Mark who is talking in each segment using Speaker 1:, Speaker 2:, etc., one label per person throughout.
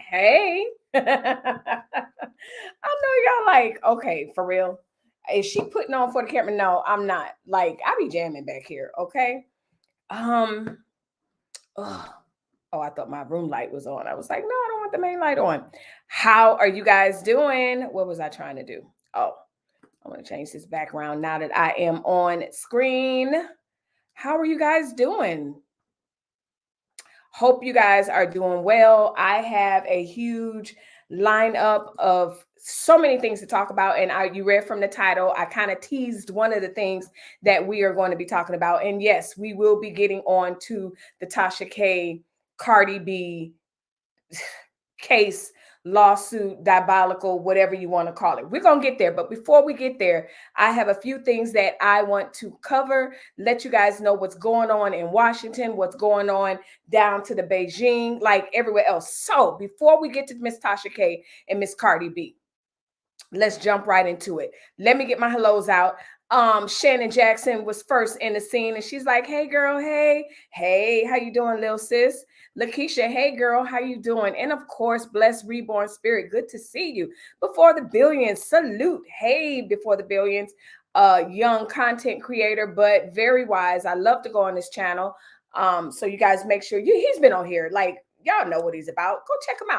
Speaker 1: Hey. I know y'all like, okay, for real. Is she putting on for the camera? No, I'm not. Like, I be jamming back here, okay? Um, ugh. Oh, I thought my room light was on. I was like, no, I don't want the main light on. How are you guys doing? What was I trying to do? Oh, I'm gonna change this background now that I am on screen. How are you guys doing? Hope you guys are doing well. I have a huge lineup of so many things to talk about. And you read from the title, I kind of teased one of the things that we are going to be talking about. And yes, we will be getting on to the Tasha K, Cardi B case, lawsuit, diabolical, whatever you want to call it. We're going to get there. But before we get there, I have a few things that I want to cover, let you guys know what's going on in Washington, what's going on down to the Beijing, like everywhere else. So before we get to Miss Tasha K and Miss Cardi B, let's jump right into it. Let me get my hellos out. Shannon Jackson was first in the scene, and she's like, "Hey, girl, hey, how you doing, little sis?" Lakeisha, "Hey, girl, how you doing?" And of course, Blessed Reborn Spirit, good to see you. Before the Billions, salute. Hey, Before the Billions, young content creator, but very wise. I love to go on this channel. So you guys make sure he's been on here. Like, y'all know what he's about. Go check him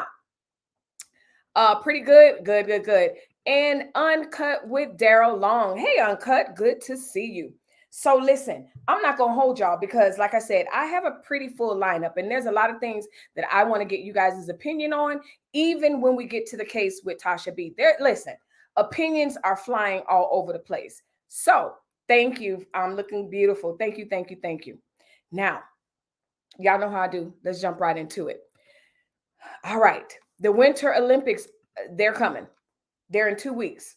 Speaker 1: out. Pretty good, good. And Uncut with Daryl Long. Hey, Uncut, good to see you. So listen, I'm not gonna hold y'all because, like I said, I have a pretty full lineup, and there's a lot of things that I want to get you guys' opinion on. Even when we get to the case with Tasha B, there, listen, opinions are flying all over the place. So thank you. I'm looking beautiful. Thank you. Now, y'all know how I do. Let's jump right into it. All right, the Winter Olympics, they're coming. They're in 2 weeks.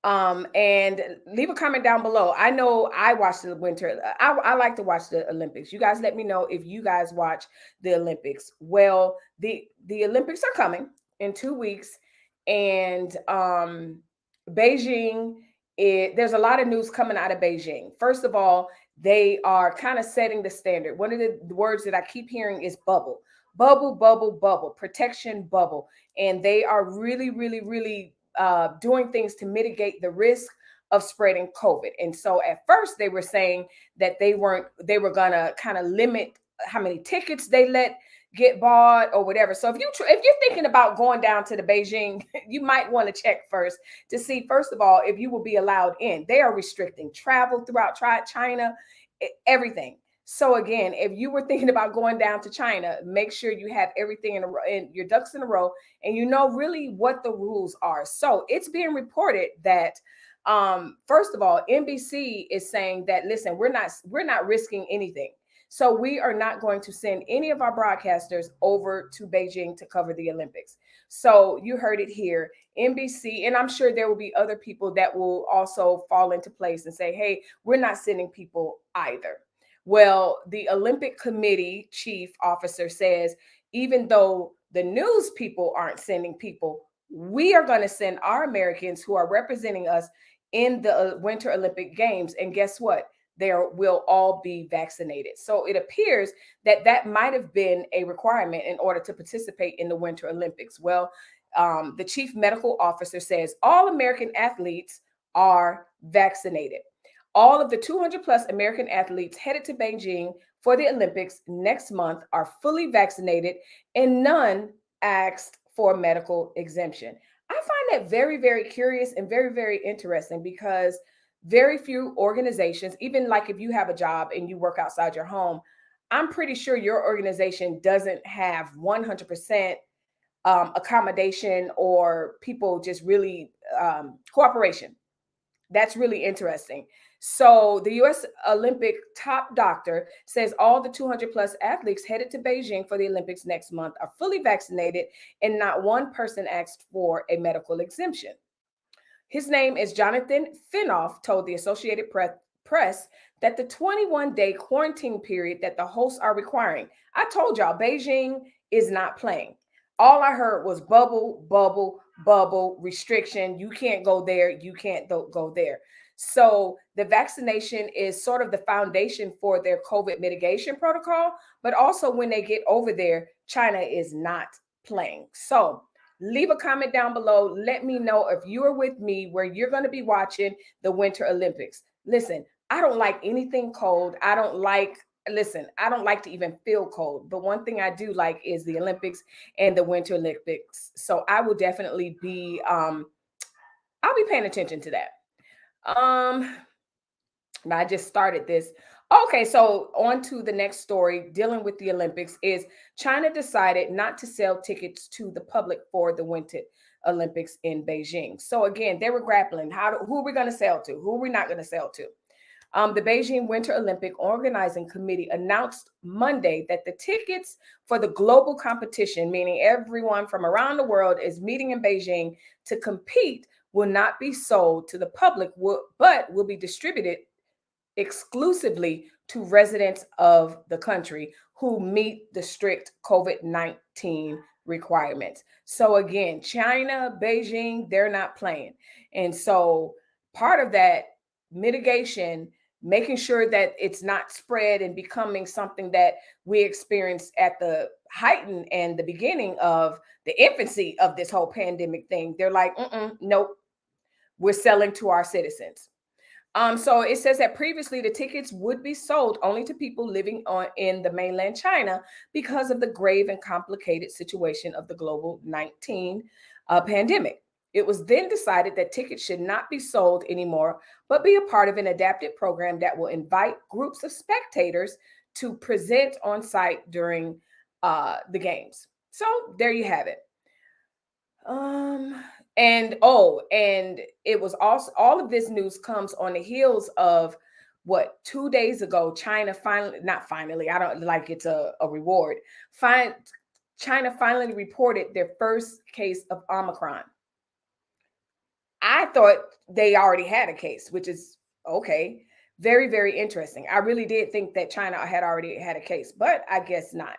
Speaker 1: And leave a comment down below. I know I watch the winter. I like to watch the Olympics. You guys let me know if you guys watch the Olympics. Well, the Olympics are coming in 2 weeks, and Beijing. There's a lot of news coming out of Beijing. First of all, they are kind of setting the standard. One of the words that I keep hearing is bubble, bubble, protection bubble, and they are really doing things to mitigate the risk of spreading COVID. And so at first they were saying that they were gonna kind of limit how many tickets they let get bought or whatever. So if you're thinking about going down to the Beijing, you might want to check first to see, first of all, if you will be allowed in. They are restricting travel throughout China, everything. So again, if you were thinking about going down to China, make sure you have everything in a row, and your ducks in a row, and you know really what the rules are. So it's being reported that first of all, NBC is saying that, listen, we're not risking anything. So we are not going to send any of our broadcasters over to Beijing to cover the Olympics. So you heard it here, NBC, and I'm sure there will be other people that will also fall into place and say, hey, we're not sending people either. Well, the Olympic Committee chief officer says, even though the news people aren't sending people, we are going to send our Americans who are representing us in the Winter Olympic Games. And guess what? They will all be vaccinated. So it appears that that might have been a requirement in order to participate in the Winter Olympics. Well, the chief medical officer says all American athletes are vaccinated. All of the 200 plus American athletes headed to Beijing for the Olympics next month are fully vaccinated, and none asked for a medical exemption. I find that very curious and very interesting because very few organizations, even like if you have a job and you work outside your home, I'm pretty sure your organization doesn't have 100% accommodation or people just really cooperation. That's really interesting. So the U.S. Olympic top doctor says all the 200 plus athletes headed to Beijing for the Olympics next month are fully vaccinated, and not one person asked for a medical exemption. His name is Jonathan Finoff, told the Associated Press that the 21-day quarantine period that the hosts are requiring. I told y'all, Beijing is not playing. All I heard was bubble, restriction. You can't go there. You can't go there. So the vaccination is sort of the foundation for their COVID mitigation protocol. But also when they get over there, China is not playing. So leave a comment down below. Let me know if you are with me where you're going to be watching the Winter Olympics. Listen, I don't like anything cold. I don't like to even feel cold. But one thing I do like is the Olympics and the Winter Olympics. So I will definitely be I'll be paying attention to that. I just started this. Okay, so on to the next story dealing with the Olympics is China decided not to sell tickets to the public for the Winter Olympics in Beijing. So again, they were grappling who are we going to sell to? Who are we not going to sell to? The Beijing Winter Olympic Organizing Committee announced Monday that the tickets for the global competition, meaning everyone from around the world is meeting in Beijing to compete, will not be sold to the public, but will be distributed exclusively to residents of the country who meet the strict COVID-19 requirements. So again, China, Beijing, they're not playing. And so part of that mitigation, making sure that it's not spread and becoming something that we experienced at the heighten and the beginning of the infancy of this whole pandemic thing. They're like, nope, we're selling to our citizens. So it says that previously the tickets would be sold only to people living in the mainland China because of the grave and complicated situation of the global 19 pandemic. It was then decided that tickets should not be sold anymore, but be a part of an adapted program that will invite groups of spectators to present on site during the games. So there you have it. And it was also, all of this news comes on the heels of what, 2 days ago, China finally, not finally, I don't like it's a reward. China finally reported their first case of Omicron. I thought they already had a case, which is okay. Very, very interesting. I really did think that China had already had a case, but I guess not.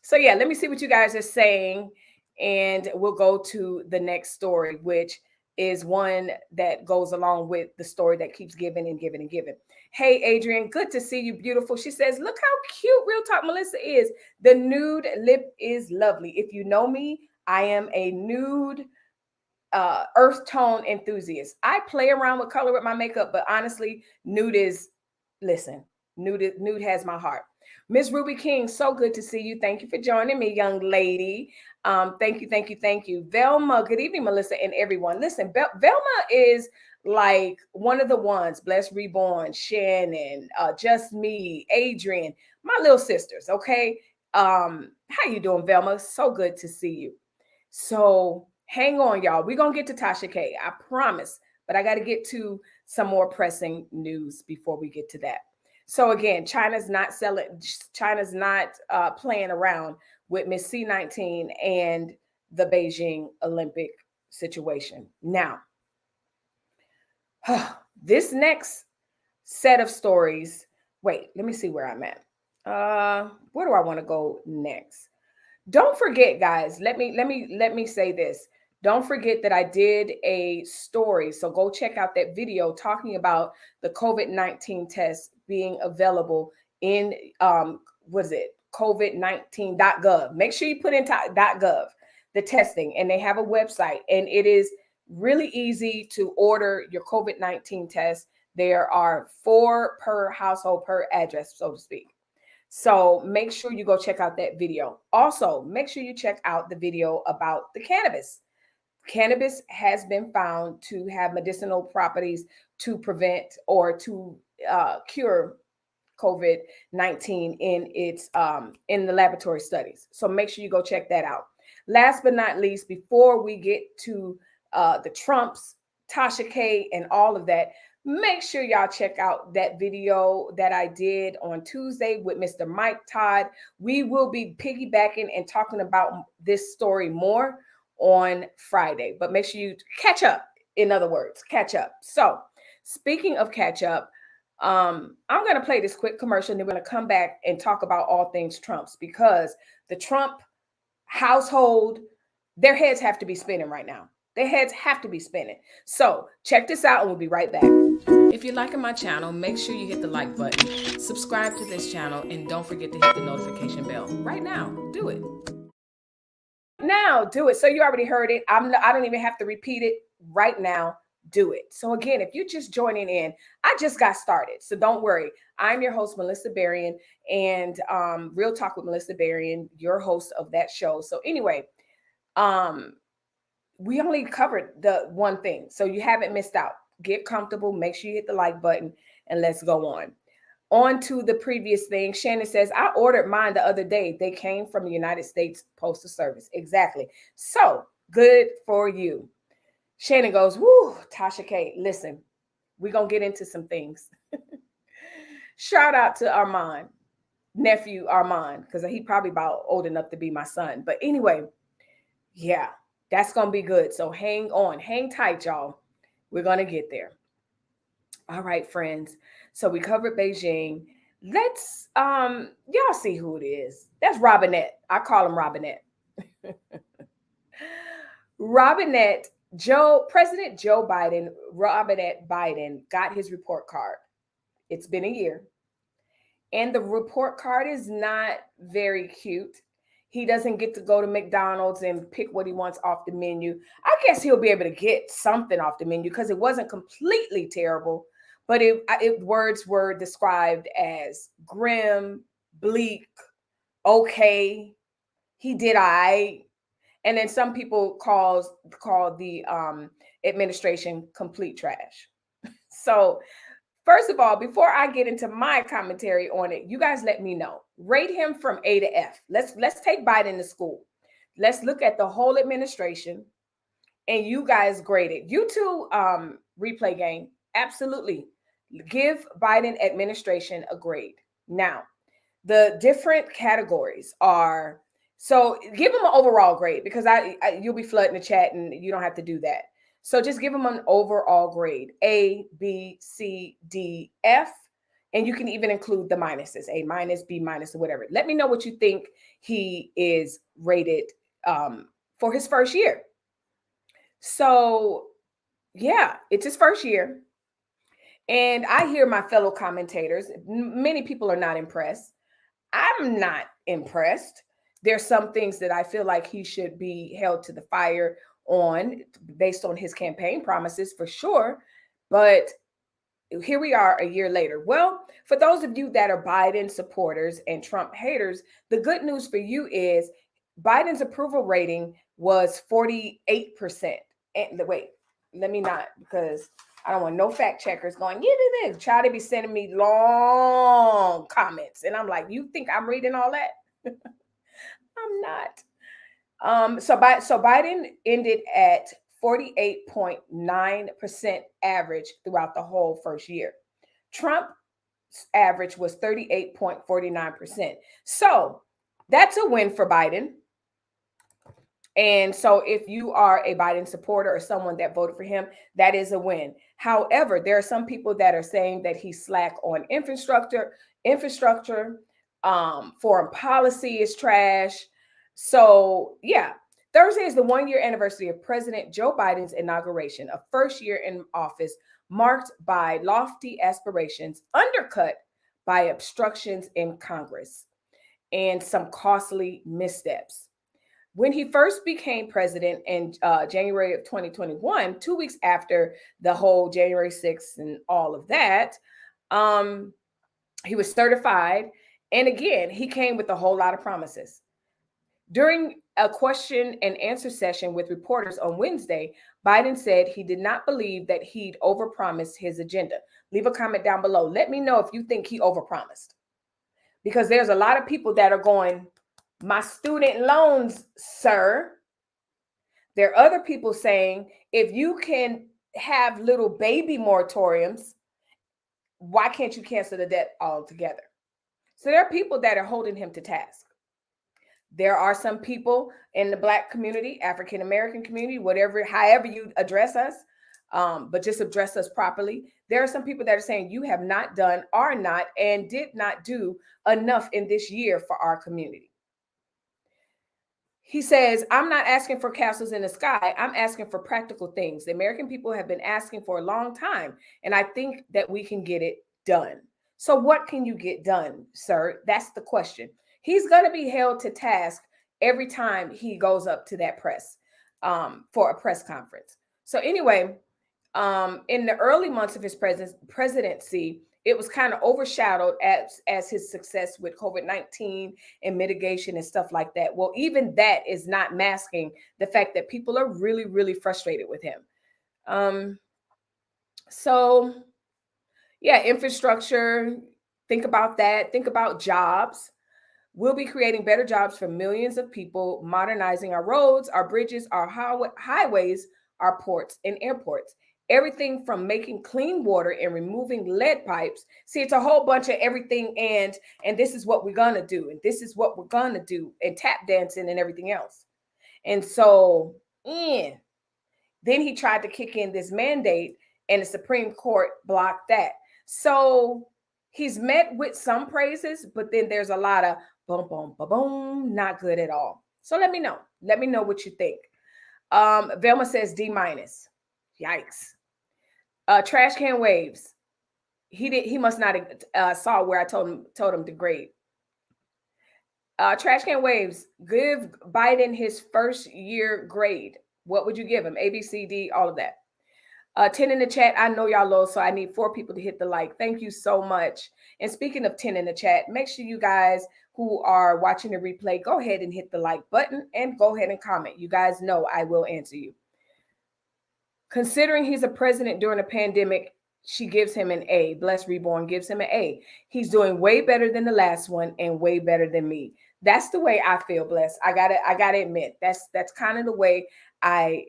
Speaker 1: So yeah, let me see what you guys are saying. And we'll go to the next story, which is one that goes along with the story that keeps giving and giving and giving. Hey, Adrian, good to see you. Beautiful. She says, look how cute Real Talk Melissa is. The nude lip is lovely. If you know me, I am a nude earth tone enthusiast. I play around with color with my makeup, but honestly, nude is, listen, nude has my heart. Miss Ruby King, so good to see you. Thank you for joining me, young lady. Thank you. Velma, good evening, Melissa and everyone. Listen, Velma is like one of the ones, Blessed Reborn, Shannon, Just Me, Adrian, my little sisters, okay? How you doing, Velma? So good to see you. So hang on, y'all. We're going to get to Tasha K, I promise. But I got to get to some more pressing news before we get to that. So again, China's not playing around with Miss C19 and the Beijing Olympic situation. Now, this next set of stories, wait, let me see where I'm at. Where do I want to go next? Don't forget, guys, let me say this. Don't forget that I did a story. So go check out that video talking about the COVID-19 test being available in COVID19.gov. Make sure you put in .gov, the testing, and they have a website, and it is really easy to order your COVID-19 test. There are 4 per household per address, so to speak. So make sure you go check out that video. Also, make sure you check out the video about the cannabis. Cannabis has been found to have medicinal properties to prevent or to cure COVID-19 in its in the laboratory studies. So make sure you go check that out. Last but not least, before we get to the Trumps, Tasha K, and all of that, make sure y'all check out that video that I did on Tuesday with Mr. Mike Todd. We will be piggybacking and talking about this story more on Friday, but make sure you catch up. In other words, catch up. So speaking of catch up, I'm going to play this quick commercial and then we're going to come back and talk about all things Trumps, because the Trump household, their heads have to be spinning right now. Their heads have to be spinning. So check this out and we'll be right back. If you're liking my channel, make sure you hit the like button, subscribe to this channel, and don't forget to hit the notification bell right now. Do it. now. Do it. So you already heard it. I don't even have to repeat it right now. Do it. So again, if you're just joining in, I just got started. So don't worry. I'm your host, Melissa Berrien, and Real Talk with Melissa Berrien, your host of that show. So anyway, um, we only covered the one thing. So you haven't missed out. Get comfortable. Make sure you hit the like button and let's go on. On to the previous thing. Shannon says, I ordered mine the other day. They came from the United States Postal Service. Exactly. So good for you. Shannon goes, whoo, Tasha K, listen, we're going to get into some things. Shout out to Armand, nephew Armand, because he probably about old enough to be my son. But anyway, yeah, that's going to be good. So hang on, hang tight, y'all. We're going to get there. All right, friends. So we covered Beijing. Let's y'all see who it is. That's Robinette. I call him Robinette. Robinette, President Joe Biden, Robinette Biden got his report card. It's been a year. And the report card is not very cute. He doesn't get to go to McDonald's and pick what he wants off the menu. I guess he'll be able to get something off the menu because it wasn't completely terrible. But words were described as grim, bleak, okay. He did and then some people call the administration complete trash. So first of all, before I get into my commentary on it, you guys let me know. Rate him from A to F. Let's take Biden to school. Let's look at the whole administration, and you guys grade it. You too, replay gang, absolutely. Give Biden administration a grade. Now, the different categories are, so give them an overall grade because you'll be flooding the chat and you don't have to do that. So just give them an overall grade, A, B, C, D, F, and you can even include the minuses, A minus, B minus, or whatever. Let me know what you think he is rated for his first year. So yeah, it's his first year. And I hear my fellow commentators, many people are not impressed. I'm not impressed. There's some things that I feel like he should be held to the fire on based on his campaign promises for sure. But here we are a year later. Well, for those of you that are Biden supporters and Trump haters, the good news for you is Biden's approval rating was 48%. And wait, let me not, because I don't want no fact checkers going, yeah, try to be sending me long comments. And I'm like, you think I'm reading all that? I'm not. So Biden ended at 48.9% average throughout the whole first year. Trump's average was 38.49%. So that's a win for Biden. And so if you are a Biden supporter or someone that voted for him, that is a win. However, there are some people that are saying that he's slack on infrastructure, foreign policy is trash. So yeah, Thursday is the 1-year anniversary of President Joe Biden's inauguration, a first year in office marked by lofty aspirations, undercut by obstructions in Congress, and some costly missteps. When he first became president in January of 2021, 2 weeks after the whole January 6th and all of that, he was certified. And again, he came with a whole lot of promises. During a question and answer session with reporters on Wednesday, Biden said he did not believe that he'd overpromised his agenda. Leave a comment down below. Let me know if you think he overpromised. Because there's a lot of people that are going, my student loans, sir. There are other people saying, if you can have little baby moratoriums, why can't you cancel the debt altogether? So there are people that are holding him to task. There are some people in the Black community, African American community, however you address us, but just address us properly. There are some people that are saying you have not done, are not, and did not do enough in this year for our community. He says, I'm not asking for castles in the sky. I'm asking for practical things. The American people have been asking for a long time, and I think that we can get it done. So what can you get done, sir? That's the question. He's going to be held to task every time he goes up to that press for a press conference. So anyway, in the early months of his presidency, it was kind of overshadowed as his success with COVID-19 and mitigation and stuff like that. Well, even that is not masking the fact that people are really, really frustrated with him. Um, so yeah, infrastructure, think about that. Think about jobs. We'll be creating better jobs for millions of people, modernizing our roads, our bridges, our highways, our ports and airports. Everything from making clean water and removing lead pipes. See, it's a whole bunch of everything, and this is what we're gonna do, and this is what we're gonna do, and tap dancing and everything else. And so, then he tried to kick in this mandate, and the Supreme Court blocked that. So he's met with some praises, but then there's a lot of boom, boom, boom, boom, not good at all. So let me know. Let me know what you think. Velma says D minus. Yikes. Trash can waves. He must not saw where I told him to grade. Trash can waves. Give Biden his first year grade. What would you give him? A, B, C, D, all of that. 10 in the chat. I know y'all low, so I need 4 people to hit the like. Thank you so much. And speaking of 10 in the chat, make sure you guys who are watching the replay, go ahead and hit the like button and go ahead and comment. You guys know I will answer you. Considering he's a president during a pandemic, she gives him an A. Bless Reborn gives him an A. He's doing way better than the last one and way better than me. That's the way I feel, Bless. I gotta admit, that's kind of the way I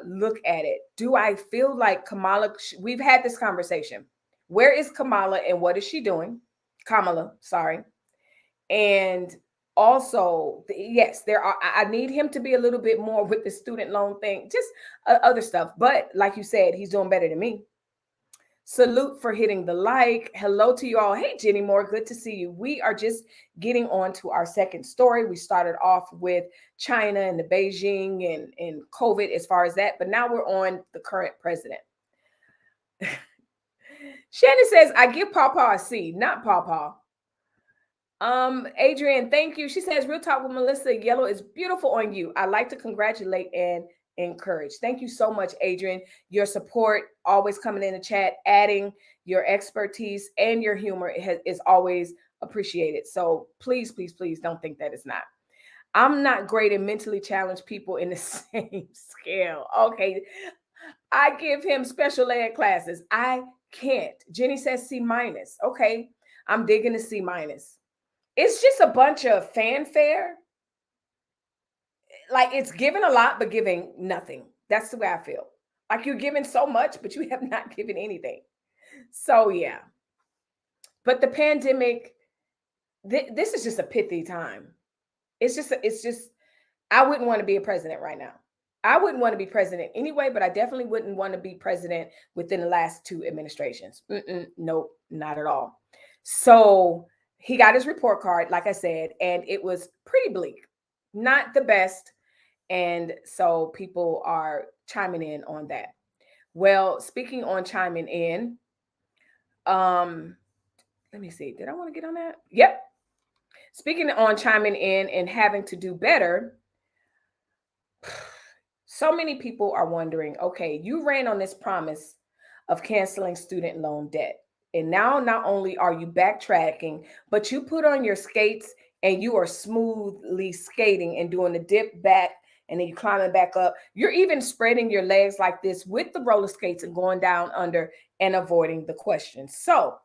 Speaker 1: look at it. Do I feel like Kamala? We've had this conversation. Where is Kamala and what is she doing? Kamala, sorry. And also, yes, there are. I need him to be a little bit more with the student loan thing, just other stuff. But like you said, he's doing better than me. Salute for hitting the like. Hello to you all. Hey, Jenny Moore, good to see you. We are just getting on to our second story. We started off with China and the Beijing and COVID as far as that, but now we're on the current president. Shannon says, I give Pawpaw a C, not Pawpaw. Adrian, thank you. She says, real talk with Melissa, yellow is beautiful on you. I like to congratulate and encourage. Thank you so much, Adrian. Your support, always coming in the chat, adding your expertise and your humor is always appreciated. So please, please, please don't think that it's not. I'm not great at mentally challenged people in the same scale. Okay. I give him special ed classes. I can't. Jenny says C minus. Okay. I'm digging a C minus. It's just a bunch of fanfare. Like it's giving a lot, but giving nothing. That's the way I feel. Like you're giving so much, but you have not given anything. So yeah. But the pandemic, this is just a pithy time. It's just, I wouldn't want to be a president right now. I wouldn't want to be president anyway, but I definitely wouldn't want to be president within the last 2 administrations. Nope, not at all. So he got his report card, like I said, and it was pretty bleak, not the best. And so people are chiming in on that. Well, speaking on chiming in, let me see. Did I want to get on that? Yep. Speaking on chiming in and having to do better, so many people are wondering, okay, you ran on this promise of canceling student loan debt. And now not only are you backtracking, but you put on your skates and you are smoothly skating and doing the dip back and then you climbing back up. You're even spreading your legs like this with the roller skates and going down under and avoiding the question. So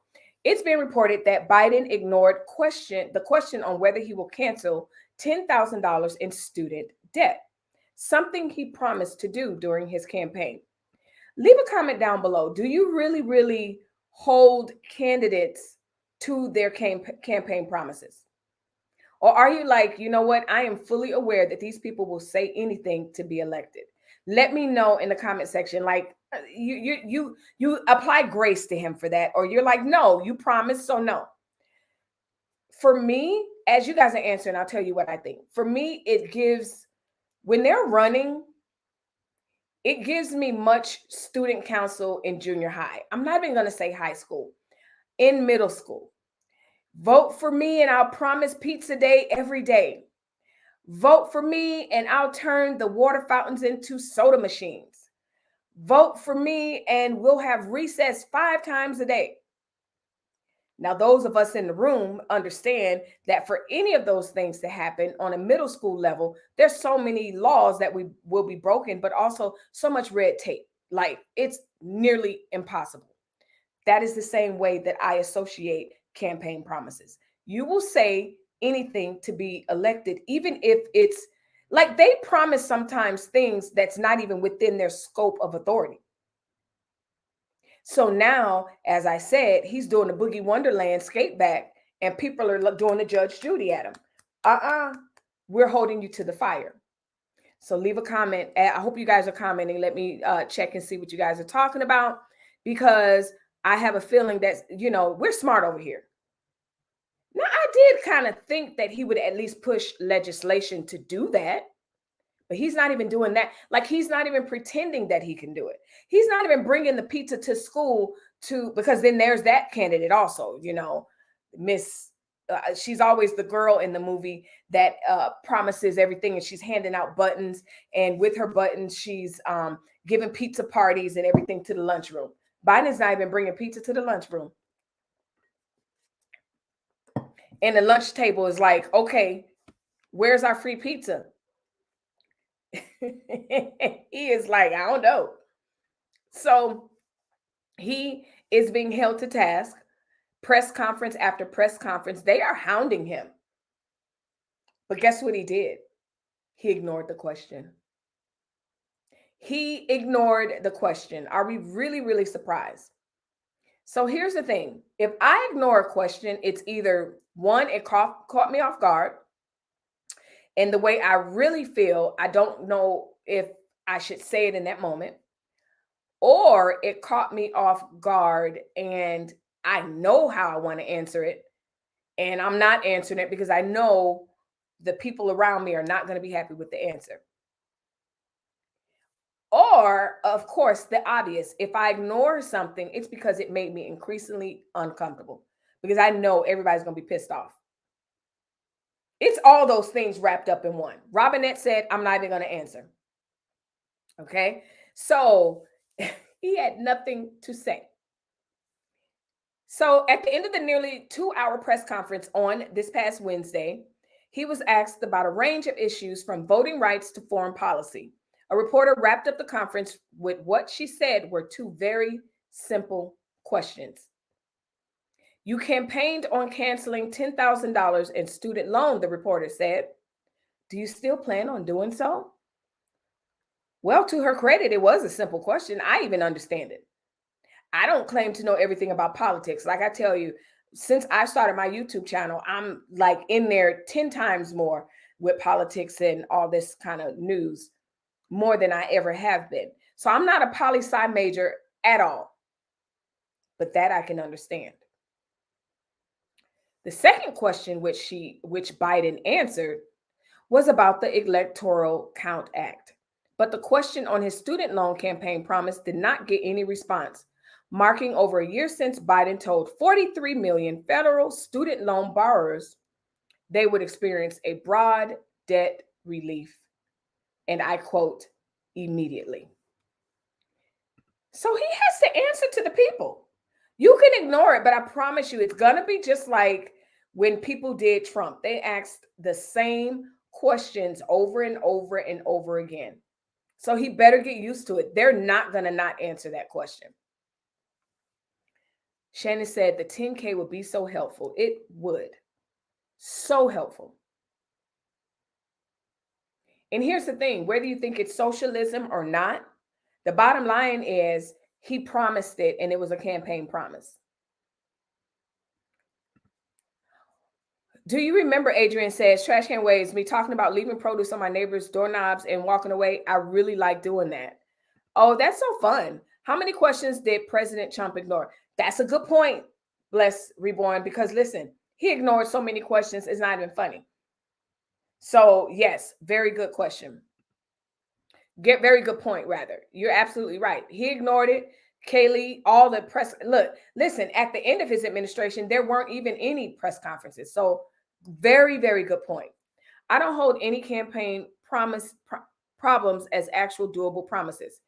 Speaker 1: it's been reported that Biden ignored the question on whether he will cancel $10,000 in student debt, something he promised to do during his campaign. Leave a comment down below. Do you really, really hold candidates to their campaign promises? Or are you like, you know what? I am fully aware that these people will say anything to be elected. Let me know in the comment section. Like you apply grace to him for that, or you're like, no, you promised, so no. For me, as you guys are answering, I'll tell you what I think. For me, it gives, when they're running, it gives me much student council in junior high. I'm not even going to say high school, in middle school. Vote for me and I'll promise pizza day every day. Vote for me and I'll turn the water fountains into soda machines. Vote for me and we'll have recess 5 times a day. Now, those of us in the room understand that for any of those things to happen on a middle school level, there's so many laws that we will be broken, but also so much red tape. Like it's nearly impossible. That is the same way that I associate campaign promises. You will say anything to be elected, even if it's like they promise sometimes things that's not even within their scope of authority. So now, as I said, he's doing the Boogie Wonderland skate back, and people are doing the Judge Judy at him. We're holding you to the fire. So leave a comment. I hope you guys are commenting. Let me check and see what you guys are talking about, because I have a feeling that, we're smart over here. Now, I did kind of think that he would at least push legislation to do that. But he's not even doing that. Like, he's not even pretending that he can do it. He's not even bringing the pizza to school because then there's that candidate also, Miss, she's always the girl in the movie that promises everything, and she's handing out buttons. And with her buttons, she's giving pizza parties and everything to the lunchroom. Biden's not even bringing pizza to the lunchroom. And the lunch table is like, okay, where's our free pizza? He is like, I don't know. So he is being held to task. Press conference after press conference, they are hounding him. But guess what he did? He ignored the question. He ignored the question. Are we really, really surprised? So here's the thing. If I ignore a question, it's either one, it caught me off guard. And the way I really feel, I don't know if I should say it in that moment, or it caught me off guard and I know how I want to answer it, and I'm not answering it because I know the people around me are not going to be happy with the answer. Or, of course, the obvious. If I ignore something, it's because it made me increasingly uncomfortable, because I know everybody's going to be pissed off. It's all those things wrapped up in one. Robinette said, I'm not even going to answer. Okay. So he had nothing to say. So at the end of the nearly 2-hour press conference on this past Wednesday, he was asked about a range of issues from voting rights to foreign policy. A reporter wrapped up the conference with what she said were 2 very simple questions. You campaigned on canceling $10,000 in student loan, the reporter said. Do you still plan on doing so? Well, to her credit, it was a simple question. I even understand it. I don't claim to know everything about politics. Like I tell you, since I started my YouTube channel, I'm like in there 10 times more with politics and all this kind of news, more than I ever have been. So I'm not a poli-sci major at all, but that I can understand. The second question, which Biden answered, was about the Electoral Count Act. But the question on his student loan campaign promise did not get any response, marking over a year since Biden told 43 million federal student loan borrowers they would experience a broad debt relief. And I quote, immediately. So he has to answer to the people. You can ignore it, but I promise you, it's going to be just like when people did Trump. They asked the same questions over and over and over again. So he better get used to it. They're not going to not answer that question. Shannon said the 10K would be so helpful. It would. So helpful. And here's the thing, whether you think it's socialism or not, the bottom line is he promised it, and it was a campaign promise. Do you remember, Adrian says, Trash Can Waves, me talking about leaving produce on my neighbor's doorknobs and walking away? I really like doing that. Oh, that's so fun. How many questions did President Trump ignore? That's a good point, Bless Reborn, because listen, he ignored so many questions, it's not even funny. So yes, very good question. Very good point, rather. You're absolutely right. He ignored it. Kaylee, all the press. Look, listen, at the end of his administration, there weren't even any press conferences. So very, very good point. I don't hold any campaign problems as actual doable promises.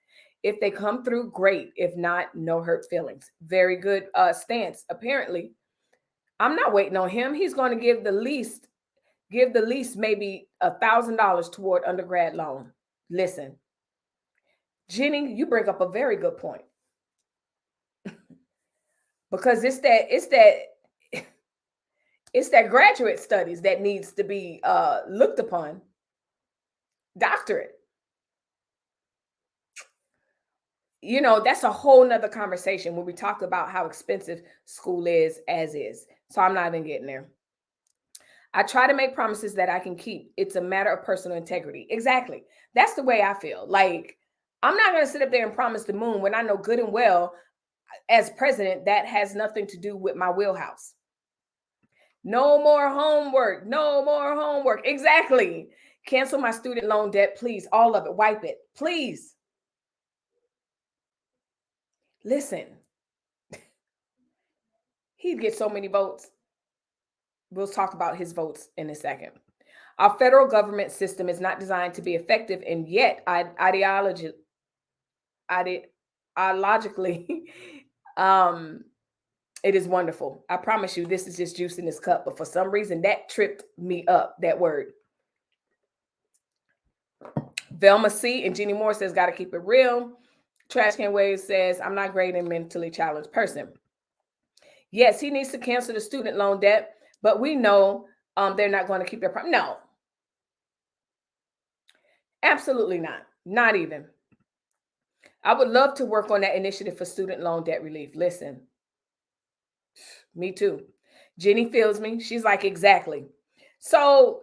Speaker 1: If they come through, great. If not, no hurt feelings. Very good stance. Apparently, I'm not waiting on him. He's going to give the least maybe $1,000 toward undergrad loan. Listen, Jenny, you bring up a very good point because it's that graduate studies that needs to be looked upon. Doctorate. You know, that's a whole nother conversation when we talk about how expensive school is as is. So I'm not even getting there. I try to make promises that I can keep. It's a matter of personal integrity. Exactly. That's the way I feel. Like, I'm not going to sit up there and promise the moon when I know good and well, as president, that has nothing to do with my wheelhouse. No more homework. No more homework. Exactly. Cancel my student loan debt, please. All of it. Wipe it. Please. Listen, he'd get so many votes. We'll talk about his votes in a second. Our federal government system is not designed to be effective, and yet ideologically, it is wonderful. I promise you, this is just juice in this cup. But for some reason, that tripped me up, that word. Velma C. and Jeannie Moore says, got to keep it real. Trash Can Wave says, I'm not great in mentally challenged person. Yes, he needs to cancel the student loan debt, but we know they're not going to keep their promise. No, absolutely not. Not even. I would love to work on that initiative for student loan debt relief. Listen, me too. Jenny feels me. She's like, exactly. So,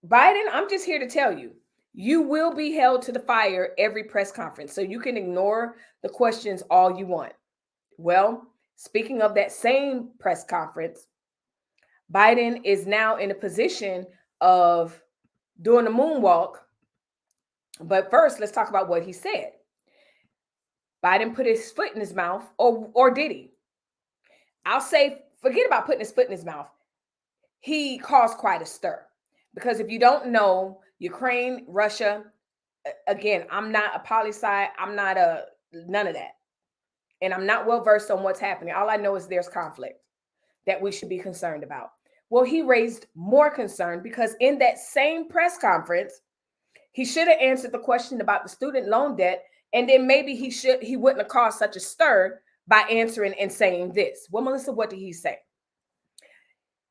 Speaker 1: Biden, I'm just here to tell you, you will be held to the fire every press conference. So you can ignore the questions all you want. Well, speaking of that same press conference, Biden is now in a position of doing the moonwalk. But first, let's talk about what he said. Biden put his foot in his mouth, or did he? I'll say, forget about putting his foot in his mouth. He caused quite a stir. Because if you don't know, Ukraine, Russia, again, I'm not a poli-sci, I'm not none of that. And I'm not well versed on what's happening. All I know is there's conflict that we should be concerned about. Well, he raised more concern because in that same press conference, he should have answered the question about the student loan debt, and then maybe he wouldn't have caused such a stir by answering and saying this. Well, Melissa, what did he say?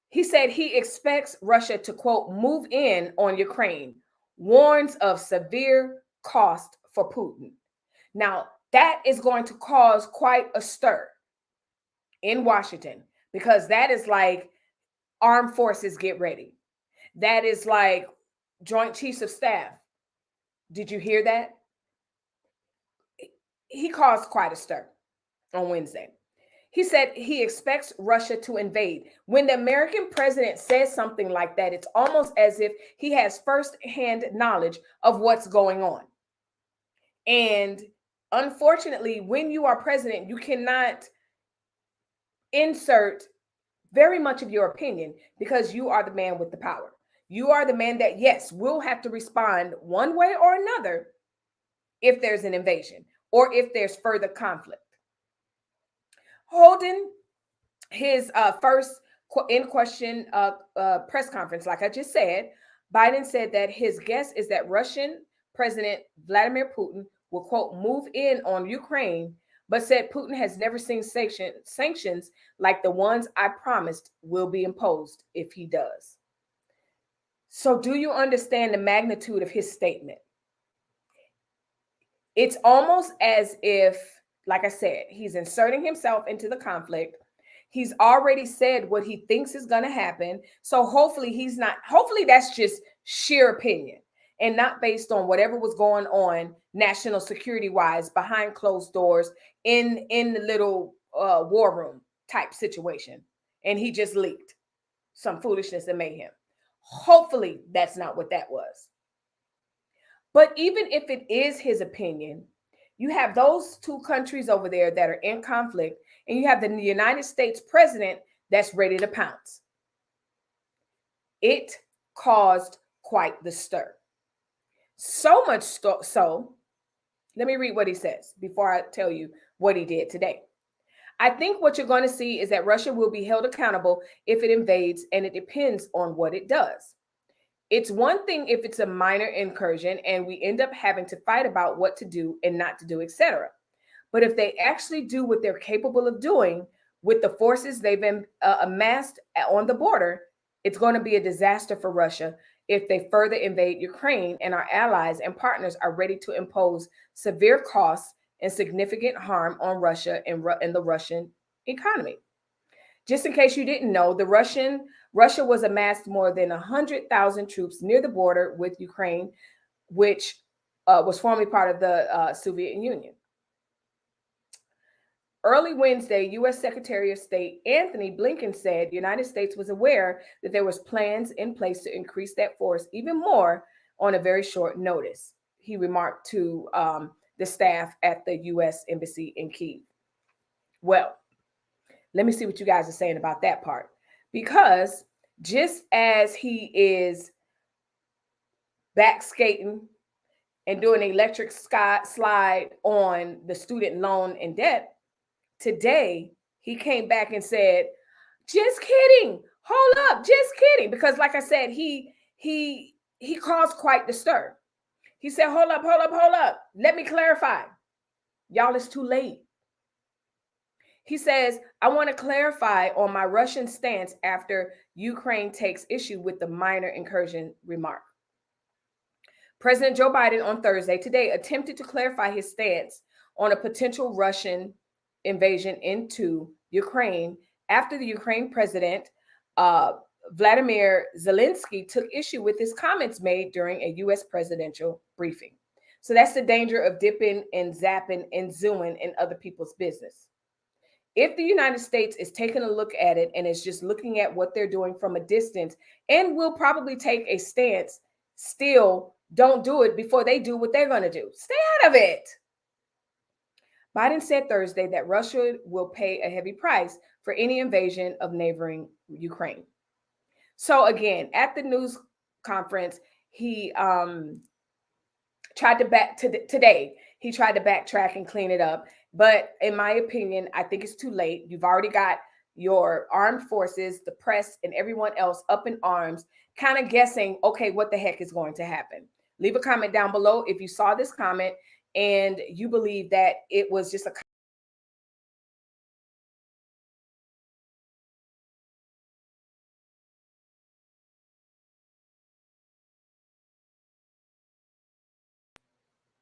Speaker 1: He said he expects Russia to, quote, move in on Ukraine, warns of severe cost for Putin. Now, that is going to cause quite a stir in Washington because that is like armed forces get ready. That is like Joint Chiefs of Staff. Did you hear that? He caused quite a stir on Wednesday. He said he expects Russia to invade. When the American president says something like that, it's almost as if he has firsthand knowledge of what's going on. And unfortunately, when you are president, you cannot insert very much of your opinion because you are the man with the power. You are the man that, yes, will have to respond one way or another if there's an invasion or if there's further conflict. Holding his first in question press conference, like I just said, Biden said that his guess is that Russian President Vladimir Putin will, quote, move in on Ukraine, but said Putin has never seen sanctions like the ones I promised will be imposed if he does. So do you understand the magnitude of his statement? It's almost as if, like I said, he's inserting himself into the conflict. He's already said what he thinks is going to happen. So hopefully that's just sheer opinion and not based on whatever was going on national security wise behind closed doors in the little war room type situation. And he just leaked some foolishness and mayhem. Hopefully that's not what that was. But even if it is his opinion, you have those two countries over there that are in conflict, and you have the United States president that's ready to pounce. It caused quite the stir. So much so, let me read what he says before I tell you what he did today. I think what you're going to see is that Russia will be held accountable if it invades, and it depends on what it does. It's one thing if it's a minor incursion and we end up having to fight about what to do and not to do, etc. But if they actually do what they're capable of doing with the forces they've amassed on the border, it's going to be a disaster for Russia if they further invade Ukraine, and our allies and partners are ready to impose severe costs and significant harm on Russia and the Russian economy. Just in case you didn't know, Russia was amassed more than 100,000 troops near the border with Ukraine, which was formerly part of the Soviet Union. Early Wednesday, U.S. Secretary of State Anthony Blinken said the United States was aware that there was plans in place to increase that force even more on a very short notice, he remarked to the staff at the U.S. Embassy in Kyiv. Well, let me see what you guys are saying about that part. Because just as he is back skating and doing an electric slide on the student loan and debt, today he came back and said, just kidding, hold up, just kidding. Because like I said, he caused quite the stir. He said, hold up, let me clarify. Y'all, it's too late. He says, I want to clarify on my Russian stance after Ukraine takes issue with the minor incursion remark. President Joe Biden on Thursday today attempted to clarify his stance on a potential Russian invasion into Ukraine after the Ukraine president, Vladimir Zelensky, took issue with his comments made during a U.S. presidential briefing. So that's the danger of dipping and zapping and zooming in other people's business. If the United States is taking a look at it and is just looking at what they're doing from a distance and will probably take a stance, still don't do it before they do what they're going to do. Stay out of it. Biden said Thursday that Russia will pay a heavy price for any invasion of neighboring Ukraine. So again, at the news conference, he tried to today. He tried to backtrack and clean it up. But in my opinion, I think it's too late. You've already got your armed forces, the press, and everyone else up in arms, kind of guessing, okay, what the heck is going to happen? Leave a comment down below if you saw this comment and you believe that it was just a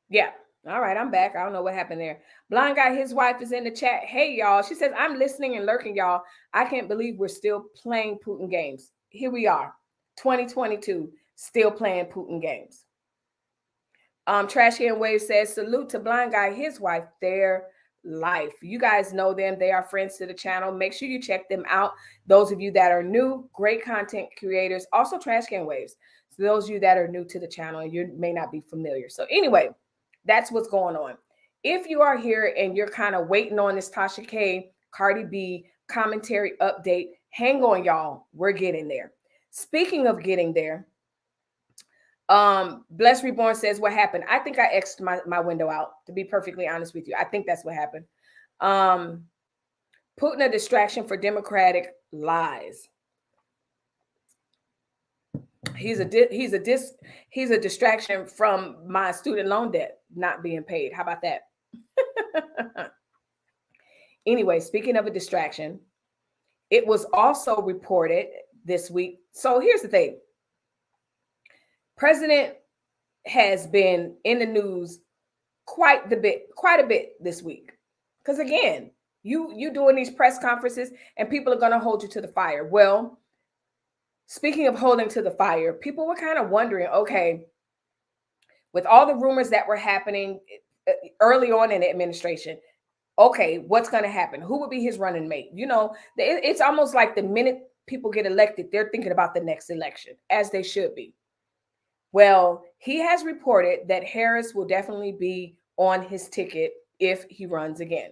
Speaker 1: yeah. All right, I'm back. I don't know what happened there. Blind Guy, his wife is in the chat. Hey, y'all. She says, I'm listening and lurking, y'all. I can't believe we're still playing Putin games. Here we are, 2022, still playing Putin games. Trash Can Wave says, salute to Blind Guy, his wife, their life. You guys know them. They are friends to the channel. Make sure you check them out. Those of you that are new, great content creators. Also Trash Can Waves. So those of you that are new to the channel, you may not be familiar. So anyway, that's what's going on. If you are here and you're kind of waiting on this Tasha K, Cardi B commentary update, hang on, y'all. We're getting there. Speaking of getting there, Bless Reborn says, what happened? I think I X'd my window out, to be perfectly honest with you. I think that's what happened. Putin a distraction for Democratic lies. He's a distraction from my student loan debt not being paid. How about that? Anyway, speaking of a distraction, it was also reported this week. So here's the thing. President has been in the news quite a bit this week. Because again, you doing these press conferences and people are going to hold you to the fire. Well, speaking of holding to the fire, people were kind of wondering, okay, with all the rumors that were happening early on in the administration, okay, what's going to happen? Who would be his running mate? You know, it's almost like the minute people get elected, they're thinking about the next election, as they should be. Well, he has reported that Harris will definitely be on his ticket if he runs again.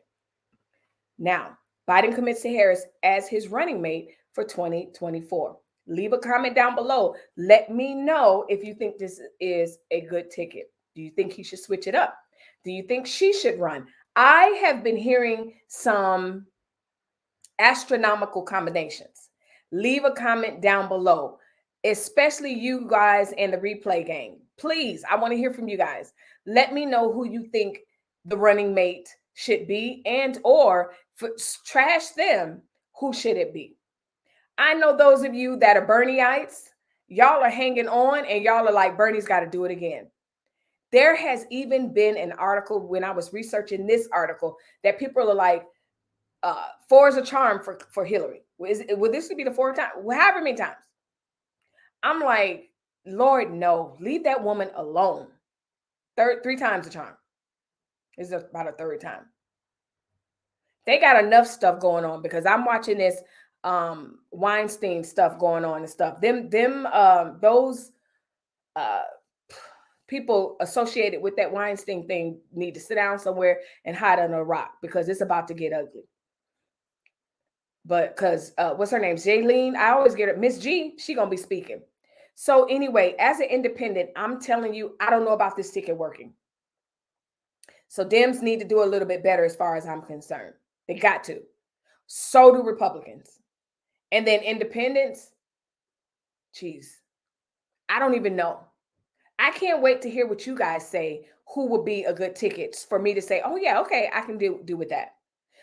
Speaker 1: Now, Biden commits to Harris as his running mate for 2024. Leave a comment down below. Let me know if you think this is a good ticket. Do you think he should switch it up? Do you think she should run? I have been hearing some astronomical combinations. Leave a comment down below, especially you guys in the replay game. Please, I want to hear from you guys. Let me know who you think the running mate should be, and or trash them, who should it be? I know those of you that are Bernieites, y'all are hanging on and y'all are like, Bernie's got to do it again. There has even been an article when I was researching this article that people are like, four is a charm for Hillary. Will this be the fourth time? However many times. I'm like, Lord, no, leave that woman alone. Three times a charm. This is about a third time. They got enough stuff going on, because I'm watching this Weinstein stuff going on and stuff. Those people associated with that Weinstein thing need to sit down somewhere and hide under a rock, because it's about to get ugly. But because what's her name? Jaylene. I always get it. Miss G, she gonna be speaking. So anyway, as an independent, I'm telling you, I don't know about this ticket working. So Dems need to do a little bit better as far as I'm concerned. They got to. So do Republicans. And then independents, geez, I don't even know. I can't wait to hear what you guys say, who would be a good ticket for me to say, oh yeah, okay, I can do with that.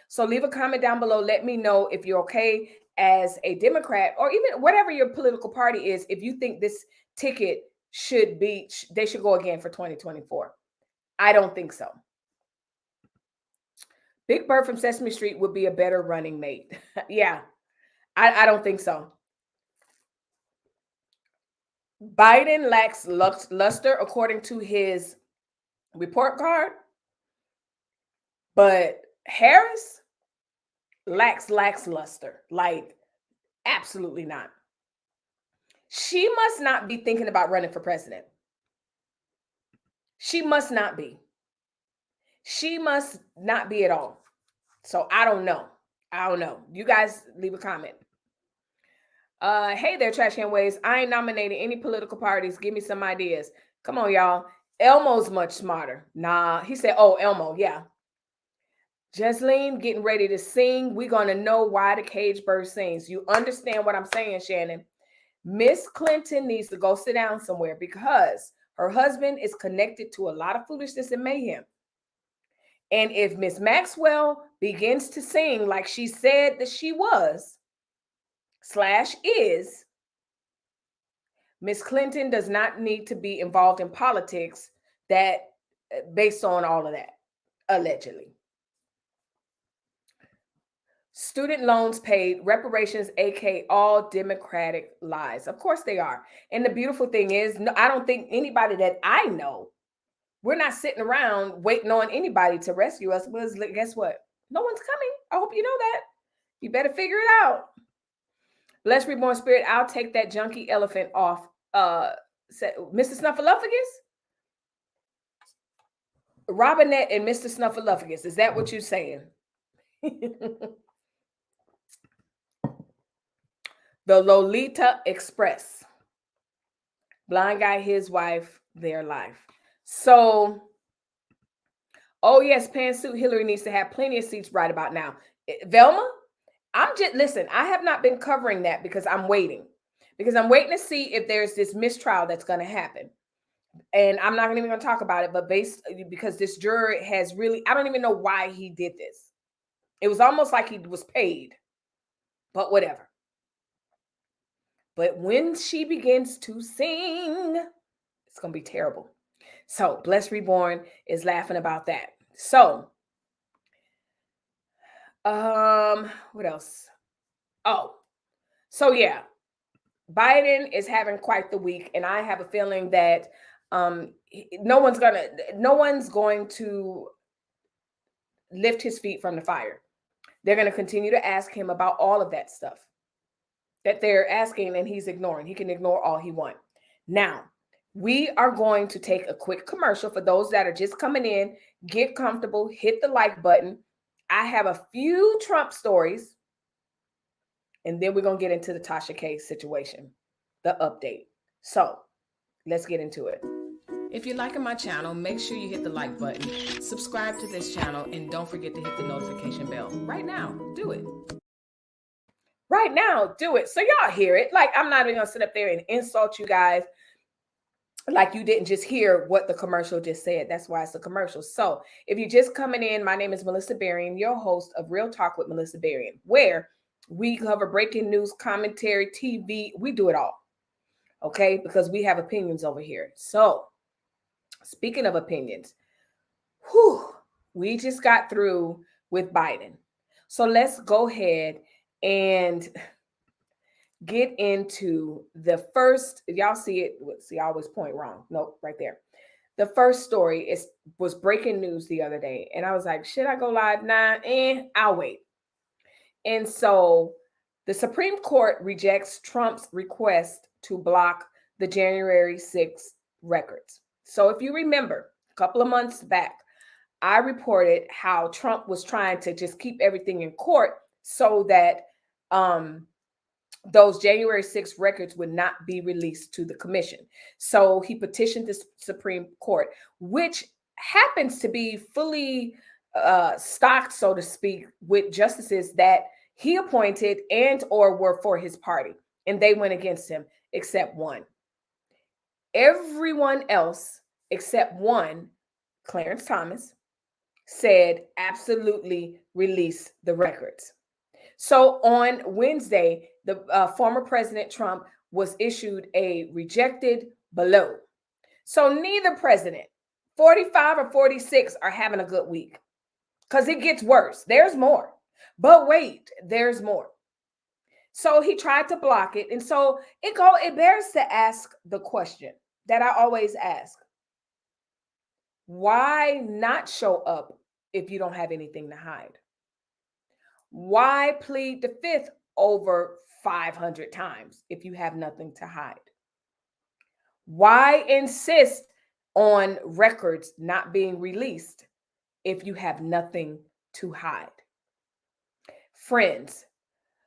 Speaker 1: So leave a comment down below. Let me know if you're okay as a Democrat, or even whatever your political party is, if you think this ticket they should go again for 2024. I don't think so. Big Bird from Sesame Street would be a better running mate. Yeah, I don't think so. Biden lacks luster according to his report card, but Harris lacks luster. Like, absolutely not. She must not be thinking about running for president. She must not be. She must not be at all. So I don't know. You guys leave a comment. Hey there, Trash Can Waves. I ain't nominated any political parties. Give me some ideas. Come on, y'all. Elmo's much smarter. Nah, he said, oh, Elmo, yeah. Jesseline getting ready to sing. We're going to know why the cage bird sings. You understand what I'm saying, Shannon? Miss Clinton needs to go sit down somewhere, because her husband is connected to a lot of foolishness and mayhem. And if Miss Maxwell begins to sing like she said that she was / is, Miss Clinton does not need to be involved in politics that based on all of that, allegedly. Student loans paid, reparations, aka all Democratic lies. Of course they are. And the beautiful thing is, no, I don't think anybody that I know, we're not sitting around waiting on anybody to rescue us. Because guess what? No one's coming. I hope you know that. You better figure it out. Blessed Reborn Spirit, I'll take that junkie elephant off. Mr. Snuffleupagus? Robinette and Mr. Snuffleupagus. Is that what you're saying? The Lolita Express. Blind guy, his wife, their life. So, oh yes, pantsuit Hillary needs to have plenty of seats right about now. Velma, listen, I have not been covering that because I'm waiting. Because I'm waiting to see if there's this mistrial that's going to happen. And I'm not even going to talk about it, but because this juror has really, I don't even know why he did this. It was almost like he was paid, but whatever. But when she begins to sing, it's going to be terrible. So Blessed Reborn is laughing about that. So, what else? Oh, so yeah, Biden is having quite the week, and I have a feeling that no one's going to lift his feet from the fire. They're going to continue to ask him about all of that stuff that they're asking, and he's ignoring. He can ignore all he wants. Now, we are going to take a quick commercial for those that are just coming in. Get comfortable, hit the like button. I have a few Trump stories, And then we're going to get into the Tasha case situation, the update. So let's get into it. If you're liking my channel, make sure you hit the like button, subscribe to this channel, and don't forget to hit the notification bell. Right now, do it. Right now, do it. So y'all hear it. Like, I'm not even going to sit up there and insult you guys like you didn't just hear what the commercial just said. That's why it's a commercial. So if you're just coming in, my name is Melissa Berrien, your host of Real Talk with Melissa Berrien, where we cover breaking news, commentary, TV. We do it all. Okay? Because we have opinions over here. So speaking of opinions, we just got through with Biden. So let's go ahead and get into the first. Y'all see it. See, I always point wrong. Nope, right there. The first story was breaking news the other day. And I was like, should I go live now? I'll wait. And so the Supreme Court rejects Trump's request to block the January 6th records. So if you remember, a couple of months back, I reported how Trump was trying to just keep everything in court so that those January 6th records would not be released to the commission. So he petitioned the Supreme Court, which happens to be fully stocked, so to speak, with justices that he appointed and or were for his party. And they went against him, except one. Everyone else, except one, Clarence Thomas, said absolutely release the records. So on Wednesday, the former President Trump was issued a rejected below. So neither president, 45 or 46, are having a good week because it gets worse. There's more. But wait, there's more. So he tried to block it. And so it bears to ask the question that I always ask. Why not show up if you don't have anything to hide? Why plead the fifth over 500 times if you have nothing to hide? Why insist on records not being released if you have nothing to hide? Friends,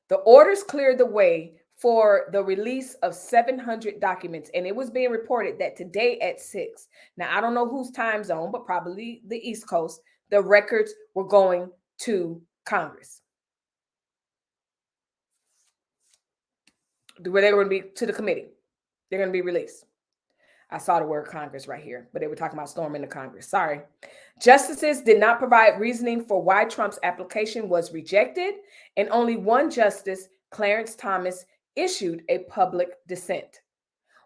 Speaker 1: the orders cleared the way for the release of 700 documents, and it was being reported that today at 6, now I don't know whose time zone, but probably the East Coast, the records were going to Congress. Where they're going to be to the committee. They're going to be released. I saw the word Congress right here, but they were talking about storming the Congress. Sorry. Justices did not provide reasoning for why Trump's application was rejected, and only one justice, Clarence Thomas, issued a public dissent.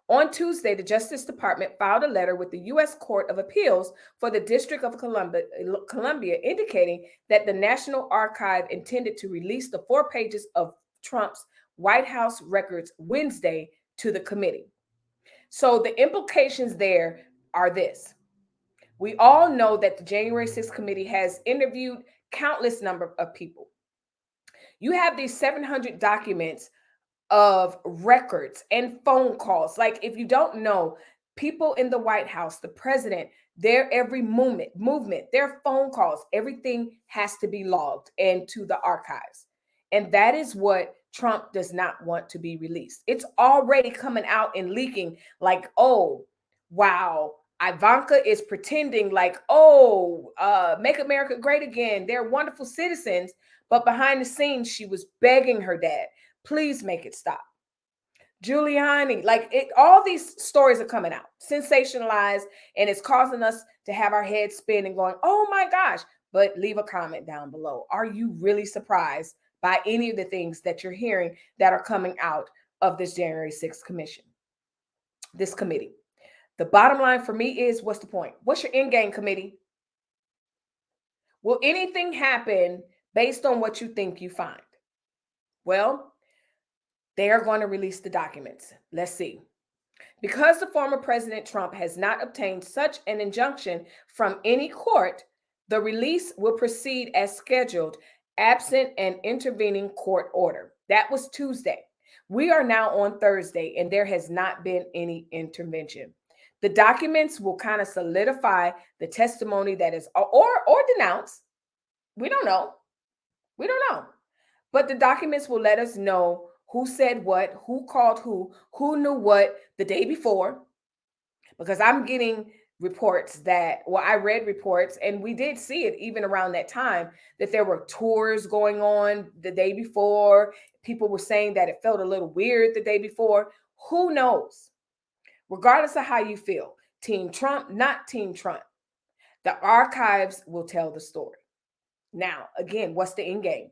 Speaker 1: On Tuesday, the Justice Department filed a letter with the U.S. Court of Appeals for the District of Columbia, indicating that the National Archive intended to release the 4 pages of Trump's White House records Wednesday to the committee. So the implications there are this. We all know that the January 6th committee has interviewed countless number of people. You have these 700 documents of records and phone calls. Like, if you don't know, people in the White House, the president, their every movement, their phone calls, everything has to be logged into the archives. And that is what Trump does not want to be released. It's already coming out and leaking like, oh, wow, Ivanka is pretending like, oh, make America great again. They're wonderful citizens. But behind the scenes, she was begging her dad, please make it stop. Giuliani, like all these stories are coming out, sensationalized, and it's causing us to have our heads spin and going, oh my gosh. But leave a comment down below. Are you really surprised by any of the things that you're hearing that are coming out of this January 6th commission, this committee? The bottom line for me is, what's the point? What's your end game, committee? Will anything happen based on what you think you find? Well, they are going to release the documents. Let's see. Because the former President Trump has not obtained such an injunction from any court, the release will proceed as scheduled, absent an intervening court order. That was Tuesday. We are now on Thursday, and there has not been any intervention. The documents will kind of solidify the testimony that is, or denounce. We don't know. We don't know. But the documents will let us know who said what, who called who knew what the day before, because I'm getting reports that, well, I read reports and we did see it even around that time, that there were tours going on the day before. People were saying that it felt a little weird the day before. Who knows? Regardless of how you feel, Team Trump, not Team Trump, the archives will tell the story. Now, again, what's the end game?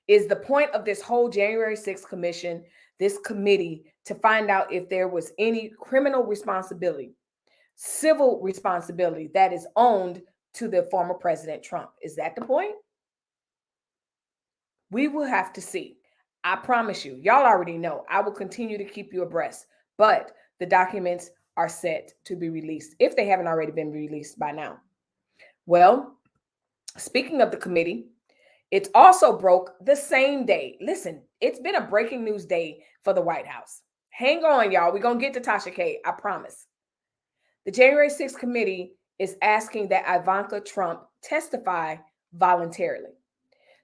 Speaker 1: Is the point of this whole January 6th commission, this committee, to find out if there was any criminal responsibility, civil responsibility that is owned to the former President Trump? Is that the point? We will have to see. I promise you, y'all already know. I will continue to keep you abreast, but the documents are set to be released if they haven't already been released by now. Well, speaking of the committee, it's also broke the same day. Listen, it's been a breaking news day for the White House. Hang on, y'all. We're going to get to Tasha K. I promise. The January 6th committee is asking that Ivanka Trump testify voluntarily.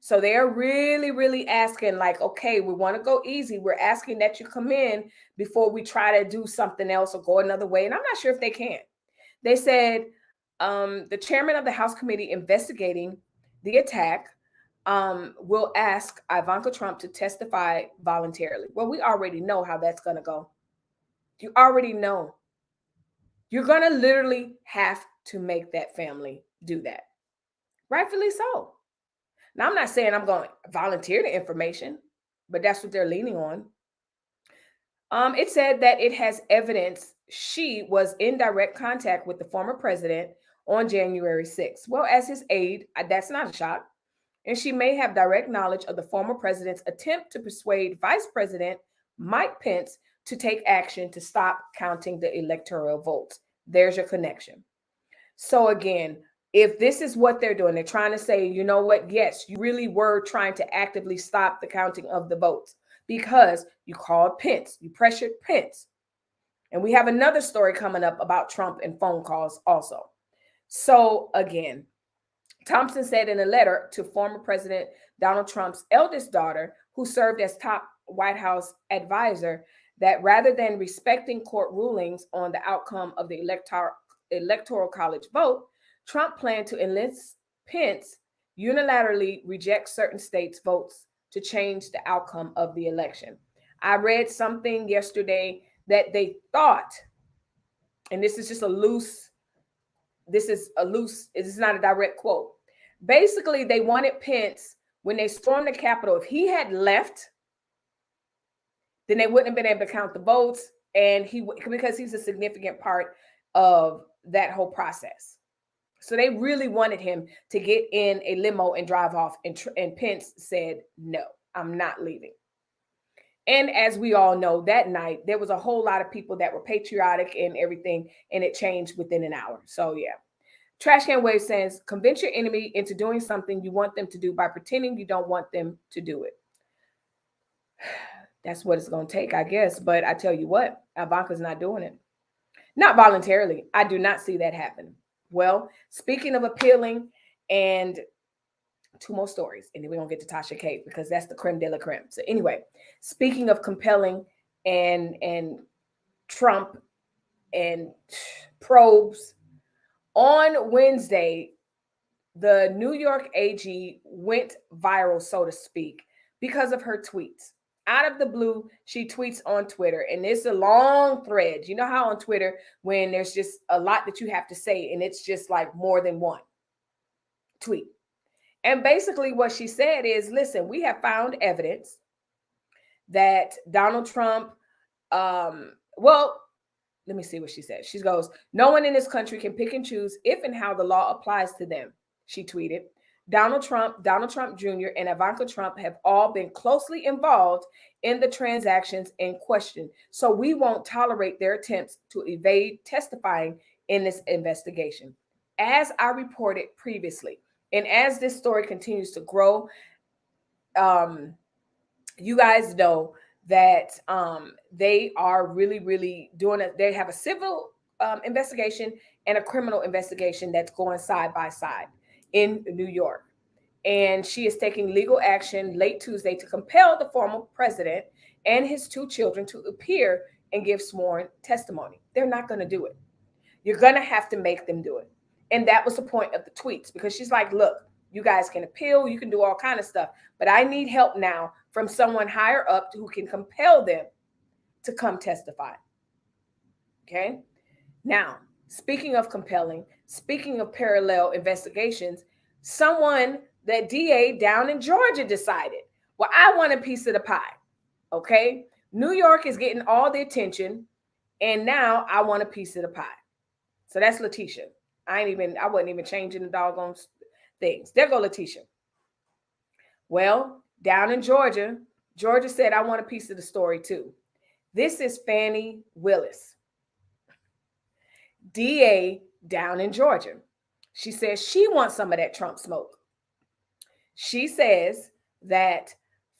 Speaker 1: So they're really, really asking, like, okay, we want to go easy. We're asking that you come in before we try to do something else or go another way. And I'm not sure if they can. They said the chairman of the House committee investigating the attack will ask Ivanka Trump to testify voluntarily. Well, we already know how that's going to go. You already know. You're going to literally have to make that family do that. Rightfully so. Now, I'm not saying I'm going to volunteer the information, but that's what they're leaning on. It said that it has evidence she was in direct contact with the former president on January 6th. Well, as his aide, that's not a shock. And she may have direct knowledge of the former president's attempt to persuade Vice President Mike Pence to take action to stop counting the electoral votes. There's your connection. So again, if this is what they're doing, they're trying to say, you know what? Yes, you really were trying to actively stop the counting of the votes because you called Pence, you pressured Pence. And we have another story coming up about Trump and phone calls also. So again, Thompson said in a letter to former President Donald Trump's eldest daughter, who served as top White House advisor, that rather than respecting court rulings on the outcome of the electoral college vote, Trump planned to enlist Pence unilaterally reject certain states' votes to change the outcome of the election. I read something yesterday that they thought, and this is not a direct quote. Basically, they wanted Pence, when they stormed the Capitol, if he had left, then they wouldn't have been able to count the votes, and because he's a significant part of that whole process. So they really wanted him to get in a limo and drive off, and Pence said, no, I'm not leaving. And as we all know, that night, there was a whole lot of people that were patriotic and everything, and it changed within an hour. So yeah. Trash Can Wave says, convince your enemy into doing something you want them to do by pretending you don't want them to do it. That's what it's going to take, I guess. But I tell you what, Ivanka's not doing it. Not voluntarily. I do not see that happen. Well, speaking of appealing, and two more stories, and then we're going to get to Tasha K, because that's the creme de la creme. So anyway, speaking of compelling and Trump and probes, on Wednesday, the New York AG went viral, so to speak, because of her tweets. Out of the blue, she tweets on Twitter, and it's a long thread. You know how on Twitter, when there's just a lot that you have to say, and it's just like more than one tweet. And basically what she said is, listen, we have found evidence that Donald Trump, let me see what she said. She goes, no one in this country can pick and choose if and how the law applies to them, she tweeted. Donald Trump Jr., and Ivanka Trump have all been closely involved in the transactions in question. So we won't tolerate their attempts to evade testifying in this investigation. As I reported previously, and as this story continues to grow, you guys know that they are really, really doing it. They have a civil investigation and a criminal investigation that's going side by side in New York. And she is taking legal action late Tuesday to compel the former president and his 2 children to appear and give sworn testimony. They're not going to do it. You're going to have to make them do it. And that was the point of the tweets, because she's like, look, you guys can appeal, you can do all kind of stuff, but I need help now from someone higher up who can compel them to come testify. Okay. Now, speaking of compelling, speaking of parallel investigations, someone, that DA down in Georgia, decided, well, I want a piece of the pie. Okay. New York is getting all the attention, and now I want a piece of the pie. So that's Letitia. I wasn't even changing the doggone things. There go Letitia. Well, down in Georgia, Georgia said, I want a piece of the story too. This is Fani Willis, DA down in Georgia. She says she wants some of that Trump smoke. She says that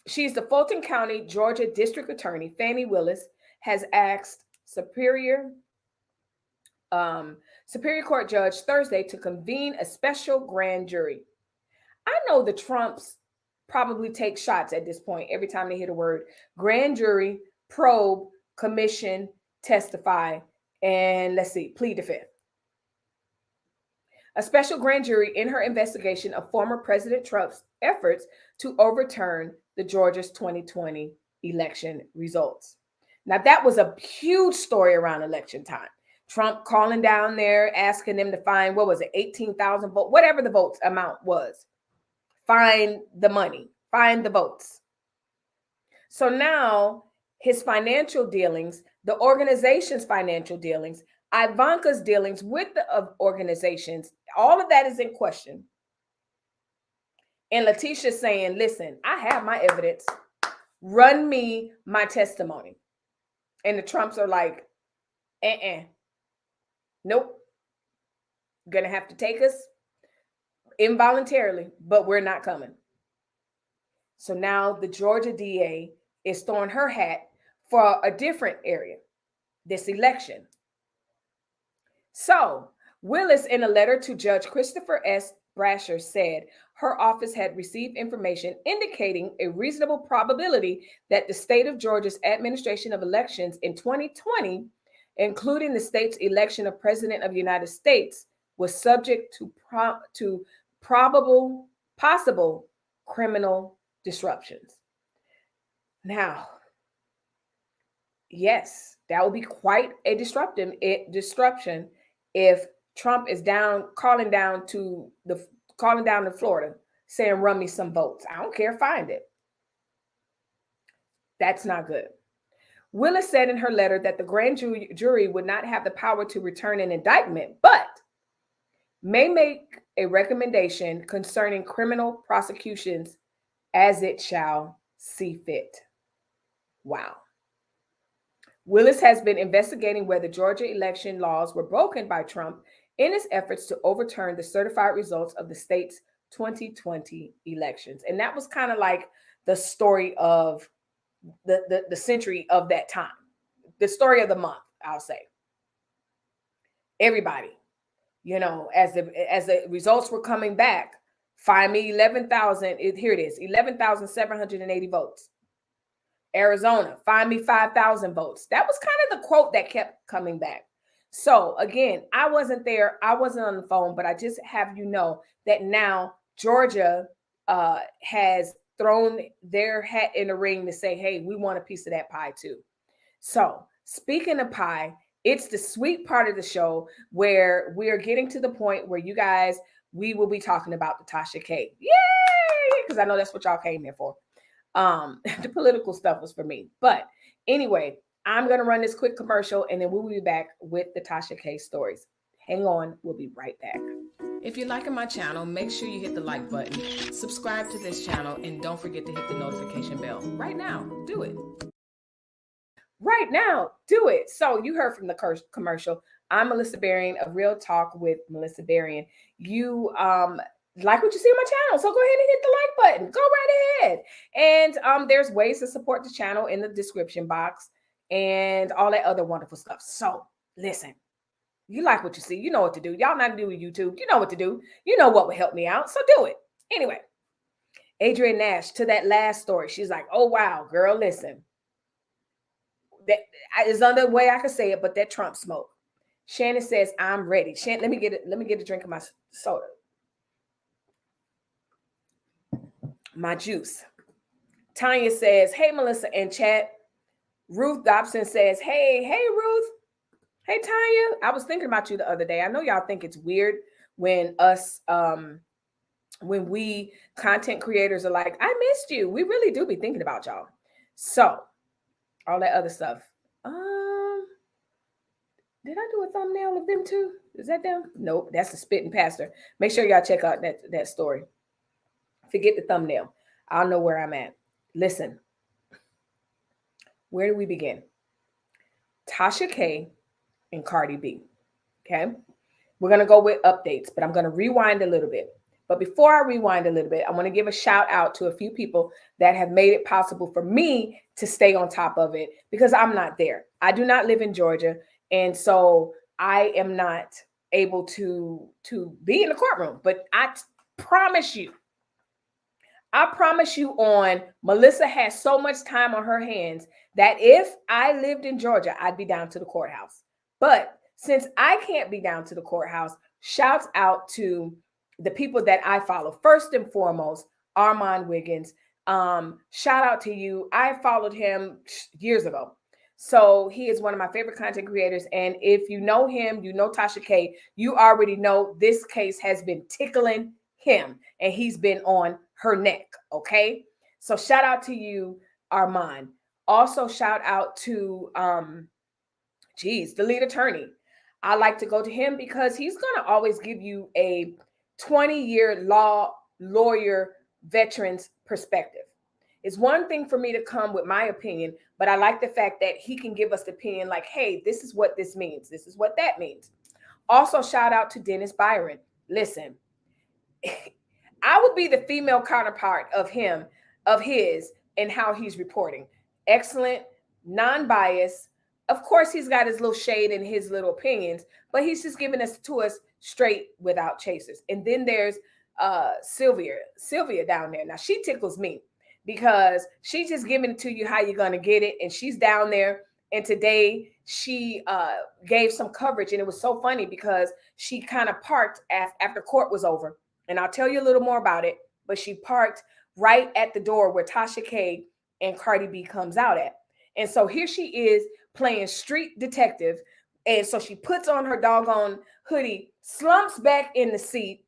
Speaker 1: she's the Fulton County, Georgia District Attorney. Fani Willis has asked Superior Court Judge Thursday to convene a special grand jury. I know the Trumps probably take shots at this point every time they hear the word grand jury, probe, commission, testify, and plead the fifth. A special grand jury in her investigation of former President Trump's efforts to overturn the Georgia's 2020 election results. Now, that was a huge story around election time. Trump calling down there, asking them to find, 18,000 votes, whatever the votes amount was. Find the money, find the votes. So now his financial dealings, the organization's financial dealings, Ivanka's dealings with the organizations, all of that is in question. And Letitia saying, listen, I have my evidence. Run me my testimony. And the Trumps are like, nope. You're going to have to take us involuntarily, but we're not coming. So now the Georgia DA is throwing her hat for a different area, this election. So Willis, in a letter to Judge Christopher S. Brasher, said her office had received information indicating a reasonable probability that the state of Georgia's administration of elections in 2020, including the state's election of President of the United States, was subject to possible criminal disruptions. Now, yes, that would be quite a disruption if Trump is calling down to Florida, saying, run me some votes. I don't care, find it. That's not good. Willis said in her letter that the grand jury would not have the power to return an indictment, but may make a recommendation concerning criminal prosecutions as it shall see fit. Wow. Willis has been investigating whether Georgia election laws were broken by Trump in his efforts to overturn the certified results of the state's 2020 elections. And that was kind of like the story of the century of that time, the story of the month, I'll say. Everybody, as the results were coming back, find me 11,000. Here it is, 11,780 votes. Arizona, find me 5,000 votes. That was kind of the quote that kept coming back. So again, I wasn't there. I wasn't on the phone, but I just have you know that now Georgia has thrown their hat in the ring to say, hey, we want a piece of that pie too. So speaking of pie, it's the sweet part of the show where we are getting to the point where you guys, we will be talking about the Tasha K. Yay! Because I know that's what y'all came here for. The political stuff was for me. But anyway, I'm going to run this quick commercial and then we'll be back with the Tasha K stories. Hang on. We'll be right back. If you're liking my channel, make sure you hit the like button, subscribe to this channel, and don't forget to hit the notification bell. Right now, do it. Right now, do it. So you heard from the commercial. I'm Melissa Berrien of Real Talk with Melissa Berrien. You like what you see on my channel, so go ahead and hit the like button. Go right ahead. And there's ways to support the channel in the description box and all that other wonderful stuff. So listen, you like what you see, you know what to do. Y'all not doing YouTube, you know what to do. You know what would help me out, so do it. Anyway, Adrienne Nash, to that last story, she's like, oh wow, girl, listen. that is another way I could say it, but that Trump smoke. Shannon says, I'm ready. Shannon, let me get it. Let me get a drink of my soda. My juice. Tanya says, hey, Melissa and chat. Ruth Dobson says, hey, Ruth. Hey, Tanya. I was thinking about you the other day. I know y'all think it's weird when when we content creators are like, I missed you. We really do be thinking about y'all. So all that other stuff. Did I do a thumbnail of them too? Is that them? Nope, that's the spitting pastor. Make sure y'all check out that story. Forget the thumbnail. I'll know where I'm at. Listen, where do we begin? Tasha K and Cardi B. Okay, we're gonna go with updates, but I'm gonna rewind a little bit. But before I rewind a little bit, I want to give a shout out to a few people that have made it possible for me to stay on top of it because I'm not there. I do not live in Georgia. And so I am not able to be in the courtroom. But I promise you on Melissa has so much time on her hands that if I lived in Georgia, I'd be down to the courthouse. But since I can't be down to the courthouse, shouts out to the people that I follow. First and foremost, Armand Wiggins. Shout out to you. I followed him years ago. So he is one of my favorite content creators. And if you know him, you know Tasha K, you already know this case has been tickling him and he's been on her neck. Okay. So shout out to you, Armand. Also shout out to, the lead attorney. I like to go to him because he's going to always give you a 20-year lawyer veteran's perspective. It's one thing for me to come with my opinion, but I like the fact that he can give us the opinion like, hey, this is what this means. This is what that means. Also, shout out to Dennis Byron. Listen, I would be the female counterpart of his, and how he's reporting. Excellent, non-biased. Of course, he's got his little shade and his little opinions, but he's just giving us to us straight without chasers. And then there's Sylvia down there. Now, she tickles me because she's just giving it to you how you're going to get it. And she's down there. And today she gave some coverage. And it was so funny because she kind of parked after court was over. And I'll tell you a little more about it. But she parked right at the door where Tasha K and Cardi B comes out at. And so here she is playing street detective. And so she puts on her doggone hoodie, slumps back in the seat,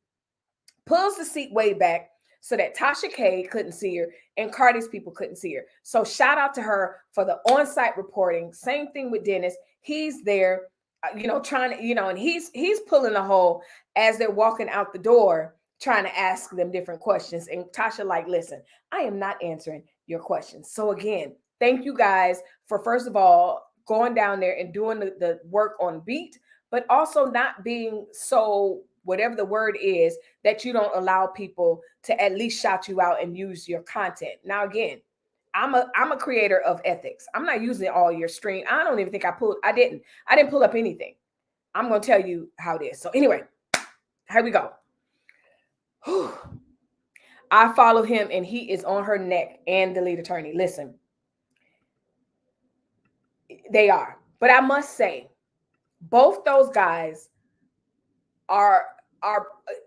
Speaker 1: pulls the seat way back so that Tasha K couldn't see her and Cardi's people couldn't see her. So shout out to her for the on-site reporting. Same thing with Dennis. He's there, trying to, and he's pulling a hole as they're walking out the door, trying to ask them different questions. And Tasha like, listen, I am not answering your questions. So again, thank you guys for, first of all, going down there and doing the work on beat, but also not being so, whatever the word is, that you don't allow people to at least shout you out and use your content. Now, again, I'm a creator of ethics. I'm not using all your stream. I don't even think I didn't pull up anything. I'm going to tell you how it is. So anyway, here we go. Whew. I follow him and he is on her neck, and the lead attorney. Listen, they are. But I must say, both those guys are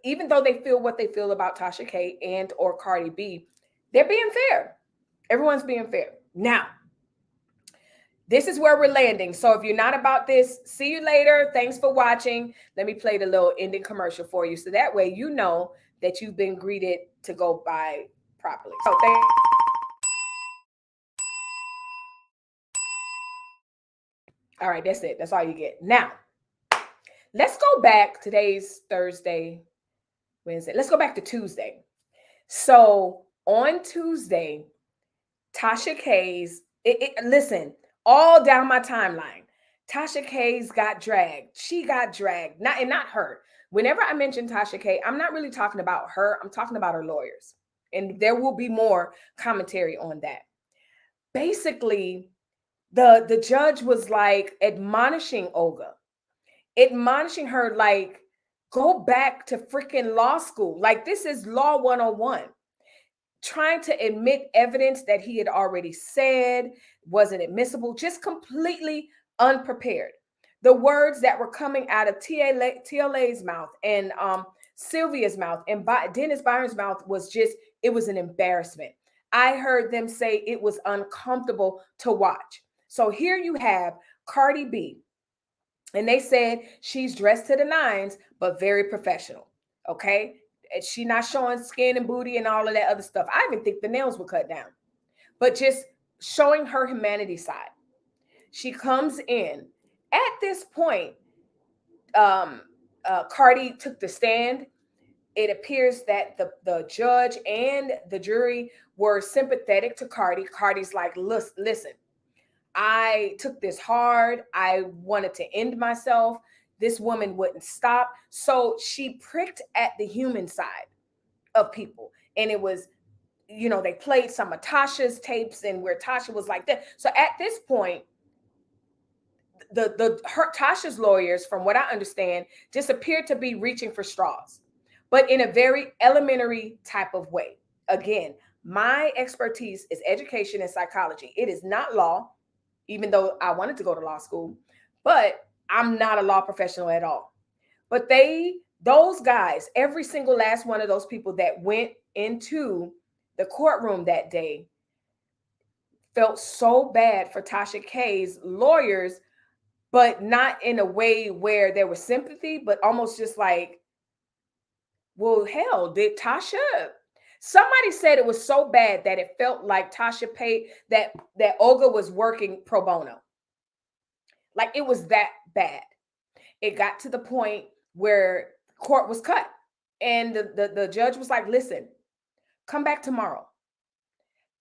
Speaker 1: even though they feel what they feel about Tasha K and or Cardi B, they're being fair. Everyone's being fair. Now, this is where we're landing. So if you're not about this, see you later. Thanks for watching. Let me play the little ending commercial for you. So that way you know that you've been greeted to go by properly. So all right, that's it. That's all you get. Now, let's go back. Today's Thursday, Wednesday. Let's go back to Tuesday. So on Tuesday, Tasha K's, listen, all down my timeline, Tasha K's got dragged. She got dragged. Not her. Whenever I mention Tasha K, I'm not really talking about her. I'm talking about her lawyers. And there will be more commentary on that. Basically, the judge was like admonishing Olga, admonishing her like, go back to freaking law school. Like, this is law 101. trying to admit evidence that he had already said wasn't admissible, just completely unprepared. The words that were coming out of TLA's mouth and Sylvia's mouth and Dennis Byron's mouth was just, it was an embarrassment. I heard them say it was uncomfortable to watch. So here you have Cardi B, and they said she's dressed to the nines, but very professional. Okay. She not showing skin and booty and all of that other stuff. I even think the nails were cut down, but just showing her humanity side. She comes in. At this point, Cardi took the stand. It appears that the judge and the jury were sympathetic to Cardi. Cardi's like, listen, I took this hard. I wanted to end myself. This woman wouldn't stop. So she pricked at the human side of people. And it was, they played some of Tasha's tapes and where Tasha was like that. So at this point, Tasha's lawyers, from what I understand, just appeared to be reaching for straws, but in a very elementary type of way. Again, my expertise is education and psychology. It is not law, even though I wanted to go to law school, but I'm not a law professional at all. But those guys, every single last one of those people that went into the courtroom that day felt so bad for Tasha K's lawyers, but not in a way where there was sympathy, but almost just like, well, hell, did Tasha? Somebody said it was so bad that it felt like Tasha paid that Olga was working pro bono. Like it was that bad. It got to the point where court was cut. And the judge was like, listen, come back tomorrow.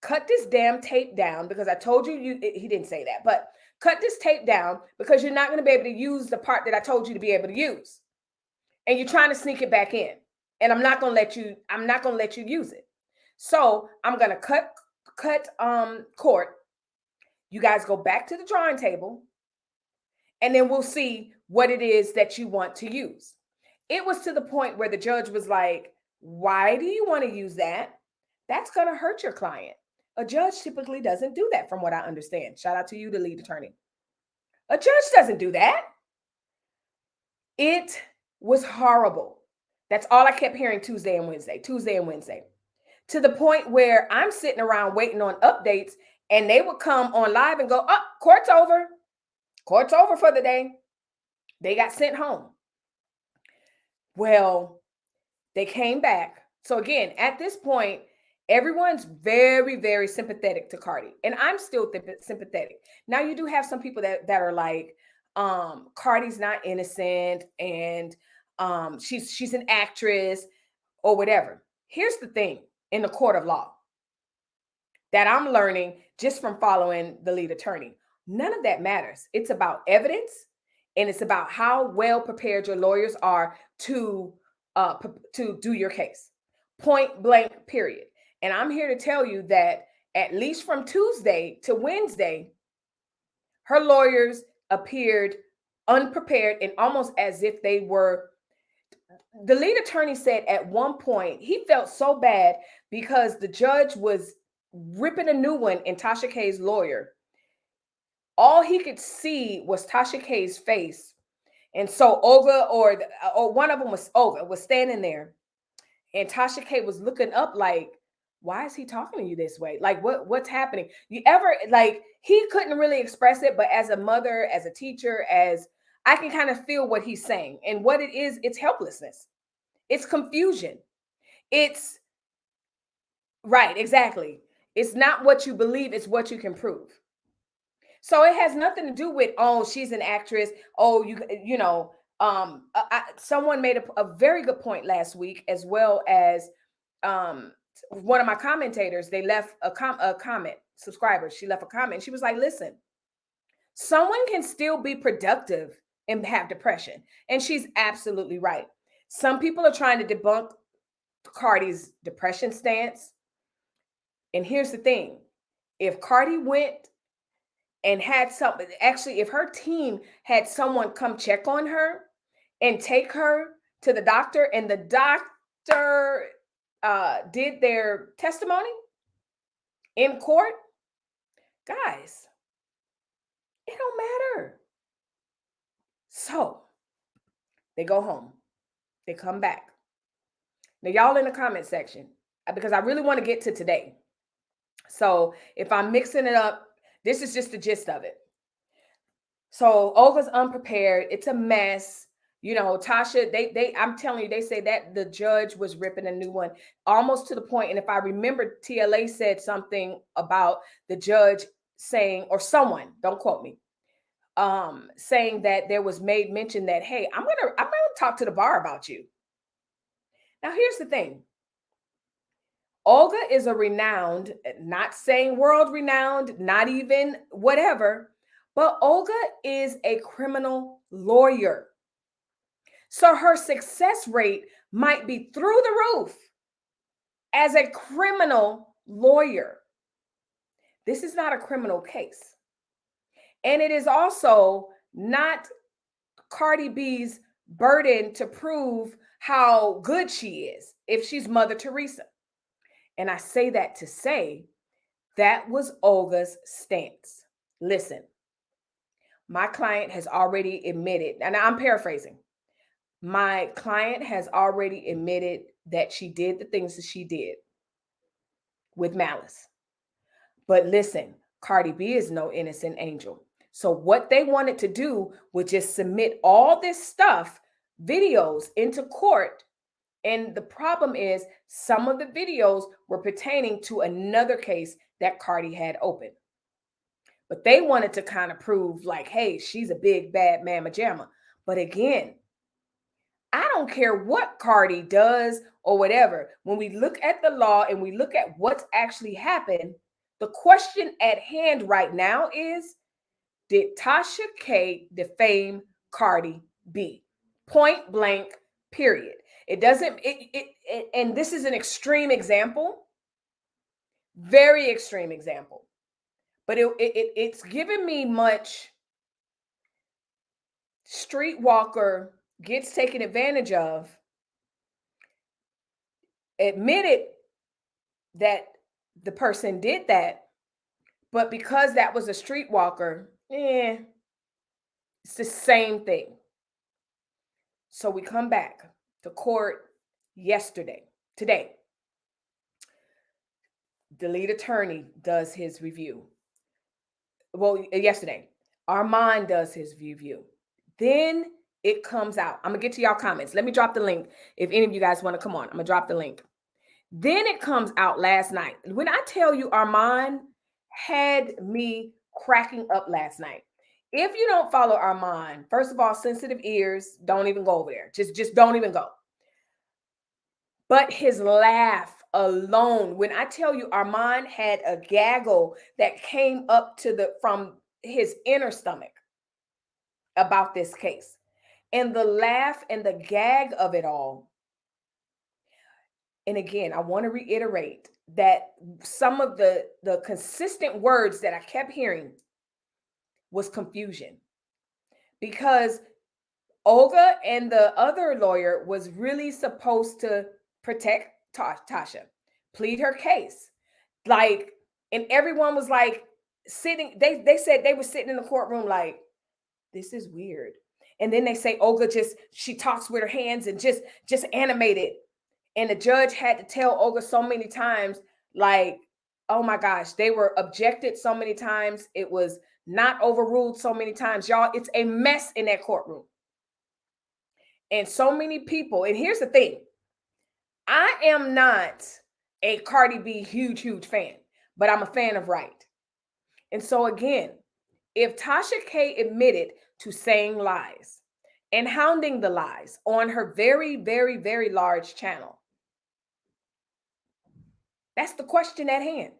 Speaker 1: Cut this damn tape down because I told you, he didn't say that, but cut this tape down because you're not going to be able to use the part that I told you to be able to use. And you're trying to sneak it back in. And I'm not going to let you use it. So I'm going to cut court. You guys go back to the drawing table and then we'll see what it is that you want to use. It was to the point where the judge was like, why do you want to use that? That's going to hurt your client. A judge typically doesn't do that, from what I understand. Shout out to you, the lead attorney. A judge doesn't do that. It was horrible. That's all I kept hearing Tuesday and Wednesday, to the point where I'm sitting around waiting on updates and they would come on live and go, oh, court's over. Court's over for the day. They got sent home. Well, they came back. So again, at this point, everyone's very, very sympathetic to Cardi. And I'm still sympathetic. Now, you do have some people that are like, Cardi's not innocent and she's an actress or whatever. Here's the thing in the court of law that I'm learning just from following the lead attorney. None of that matters. It's about evidence and it's about how well prepared your lawyers are to do your case. Point blank, period. And I'm here to tell you that at least from Tuesday to Wednesday, her lawyers appeared unprepared and almost as if they were. The lead attorney said at one point he felt so bad because the judge was ripping a new one in Tasha K's lawyer. All he could see was Tasha K's face. And so Olga or one of them was Olga was standing there. And Tasha K was looking up like, why is he talking to you this way? Like, what's happening? You ever, like, he couldn't really express it, but as a mother, as a teacher, as I can kind of feel what he's saying. And what it is, it's helplessness. It's confusion. It's, right, exactly. It's not what you believe, it's what you can prove. So it has nothing to do with, oh, she's an actress. Oh, someone made a very good point last week, as well as one of my commentators. They left a comment. Subscribers, she left a comment. She was like, listen, someone can still be productive and have depression. And she's absolutely right. Some people are trying to debunk Cardi's depression stance. And here's the thing. If Cardi went and had something, actually, if her team had someone come check on her and take her to the doctor, and the doctor did their testimony in court, guys, it don't matter. So they go home. They come back. Now, y'all in the comment section, because I really want to get to today. So if I'm mixing it up, this is just the gist of it. So Olga's unprepared. It's a mess. Tasha, I'm telling you, they say that the judge was ripping a new one almost to the point. And if I remember, TLA said something about the judge saying, or someone, don't quote me, saying that there was made mention that, hey, I'm gonna talk to the bar about you. Now, here's the thing. Olga is a renowned, not saying world renowned, not even whatever, but Olga is a criminal lawyer. So her success rate might be through the roof as a criminal lawyer. This is not a criminal case. And it is also not Cardi B's burden to prove how good she is if she's Mother Teresa. And I say that to say that was Olga's stance. Listen, my client has already admitted, and I'm paraphrasing, my client has already admitted that she did the things that she did with malice. But listen, Cardi B is no innocent angel. So what they wanted to do was just submit all this stuff, videos, into court. And the problem is some of the videos were pertaining to another case that Cardi had open. But they wanted to kind of prove like, hey, she's a big, bad mamma jamma. But again, I don't care what Cardi does or whatever. When we look at the law and we look at what's actually happened, the question at hand right now is, did Tasha K defame Cardi B? Point blank, period. It doesn't, and this is an extreme example, very extreme example, but it's given me much streetwalker gets taken advantage of, admitted that the person did that, but because that was a streetwalker, it's the same thing. So we come back to court today. The lead attorney does his review. Well, yesterday, Armand does his review. Then it comes out. I'm gonna get to y'all comments. Let me drop the link if any of you guys want to come on. I'm gonna drop the link. Then it comes out last night. When I tell you Armand had me cracking up last night. If you don't follow Armand, first of all, sensitive ears, don't even go over there. Just don't even go. But his laugh alone, when I tell you Armand had a gaggle that came up from his inner stomach about this case. And the laugh and the gag of it all. And again, I want to reiterate that some of the consistent words that I kept hearing was confusion. Because Olga and the other lawyer was really supposed to protect Tasha, plead her case. Like, and everyone was like sitting, they said they were sitting in the courtroom like, this is weird. And then they say Olga she talks with her hands and just animated. And the judge had to tell Olga so many times, like, oh my gosh, they were objected so many times. It was not overruled so many times. Y'all, it's a mess in that courtroom. And so many people, and here's the thing, I am not a Cardi B huge fan, but I'm a fan of right. And so again, if Tasha K admitted to saying lies and hounding the lies on her very, very, very large channel, that's the question at hand.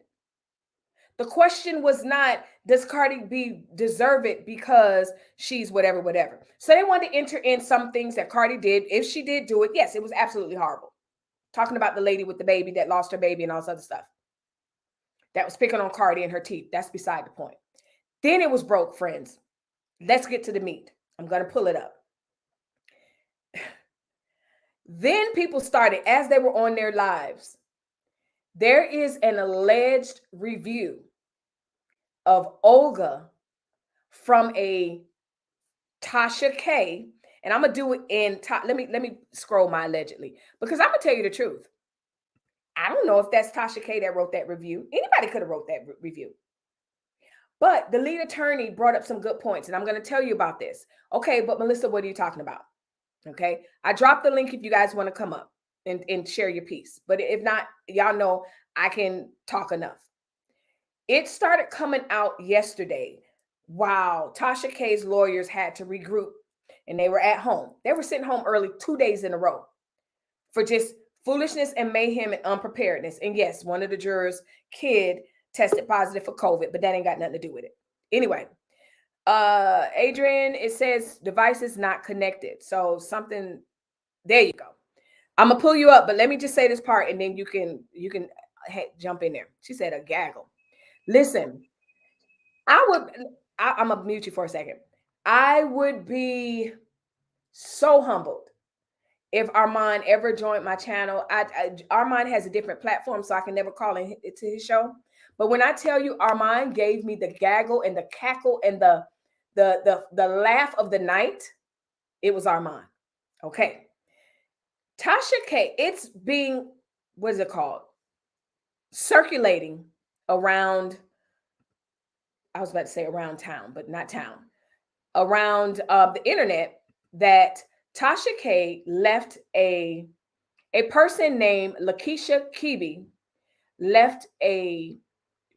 Speaker 1: The question was not, does Cardi B deserve it because she's whatever. So they wanted to enter in some things that Cardi did. If she did do it, yes, it was absolutely horrible. Talking about the lady with the baby that lost her baby and all this other stuff. That was picking on Cardi and her teeth. That's beside the point. Then it was broke, friends. Let's get to the meat. I'm going to pull it up. Then people started, as they were on their lives, there is an alleged review of Olga from a Tasha K. And I'm gonna do it in let me scroll my allegedly, because I'm gonna tell you the truth. I don't know if that's Tasha K that wrote that review. Anybody could have wrote that review. But the lead attorney brought up some good points, and I'm going to tell you about this. Okay, but Melissa, what are you talking about? Okay, I dropped the link if you guys want to come up and share your piece. But if not, y'all know I can talk enough. It started coming out yesterday. Wow, Tasha K's lawyers had to regroup, and they were at home. They were sitting home early 2 days in a row for just foolishness and mayhem and unpreparedness. And yes, one of the jurors' kid tested positive for COVID, but that ain't got nothing to do with it. Anyway, Adrian, it says devices not connected. So something, there you go. I'm gonna pull you up, but let me just say this part and then you can jump in there. She said a gaggle. Listen, I'm gonna mute you for a second. I would be so humbled if Armand ever joined my channel. Armand has a different platform, so I can never call in to his show. But when I tell you Armand gave me the gaggle and the cackle and the laugh of the night, it was Armand. Okay. Tasha K, it's being, what is it called? Circulating around, I was about to say around town, but not town. Around the internet, that Tasha K left a person named Lakeisha Kibi left a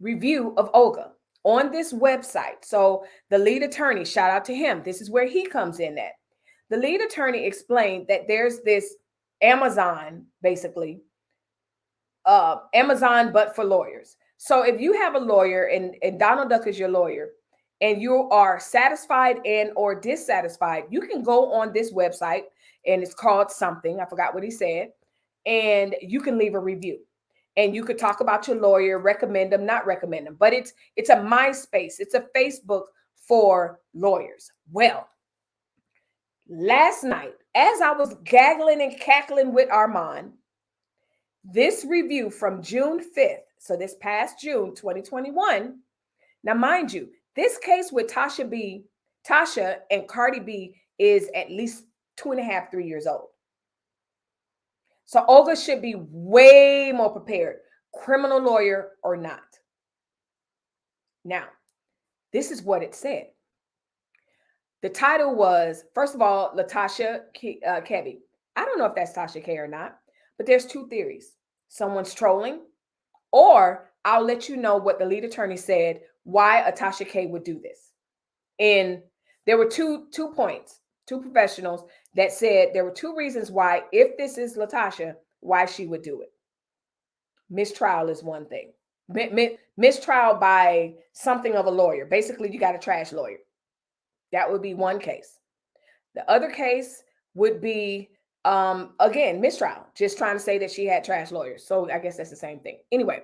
Speaker 1: review of Olga on this website. So the lead attorney, shout out to him. This is where he comes in at. The lead attorney explained that there's this Amazon, basically, Amazon, but for lawyers. So if you have a lawyer and Donald Duck is your lawyer, and you are satisfied and or dissatisfied, you can go on this website, and it's called something, I forgot what he said, and you can leave a review. And you could talk about your lawyer, recommend them, not recommend them. But it's a MySpace, it's a Facebook for lawyers. Well, last night, as I was gaggling and cackling with Armand, this review from June 5th, so this past June 2021. Now, mind you, this case with Tasha and Cardi B is at least 2.5, 3 years old. So Olga should be way more prepared, criminal lawyer or not. Now, this is what it said. The title was, first of all, Latasha Kebby. I don't know if that's Tasha K or not, but there's two theories. Someone's trolling, or I'll let you know what the lead attorney said, why a Tasha K would do this. And there were two points, two professionals that said there were two reasons why, if this is Latasha, why she would do it. Mistrial is one thing. Mistrial by something of a lawyer. Basically, you got a trash lawyer. That would be one case. The other case would be, again, mistrial, just trying to say that she had trash lawyers. So I guess that's the same thing. Anyway,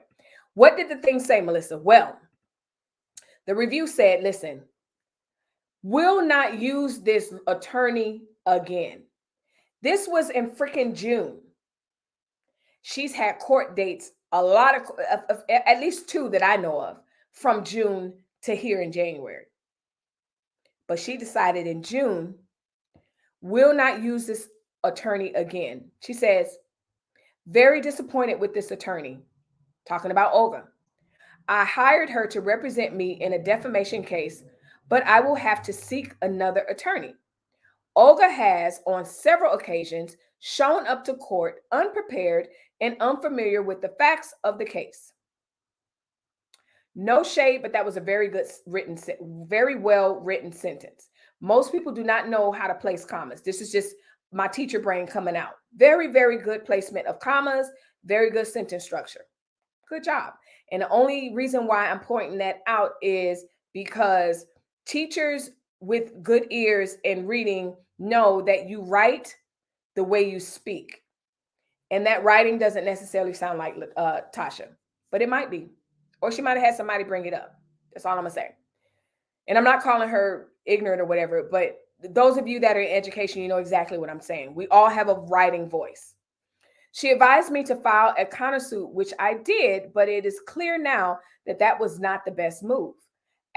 Speaker 1: what did the thing say, Melissa? Well, the review said, listen, will not use this attorney again. This was in freaking June. She's had court dates, a lot of at least two that I know of, from June to here in January. But she decided in June, will not use this attorney again. She says, very disappointed with this attorney, talking about Olga. I hired her to represent me in a defamation case, but I will have to seek another attorney. Olga has, on several occasions, shown up to court unprepared and unfamiliar with the facts of the case. No shade, but that was a very good written, very well written sentence. Most people do not know how to place commas. This is just my teacher brain coming out. Very, very good placement of commas, very good sentence structure. Good job. And the only reason why I'm pointing that out is because teachers with good ears and reading know that you write the way you speak. And that writing doesn't necessarily sound like Tasha, but it might be. Or she might have had somebody bring it up. That's all I'm going to say. And I'm not calling her ignorant or whatever, but those of you that are in education, you know exactly what I'm saying. We all have a writing voice. She advised me to file a countersuit, which I did, but it is clear now that that was not the best move.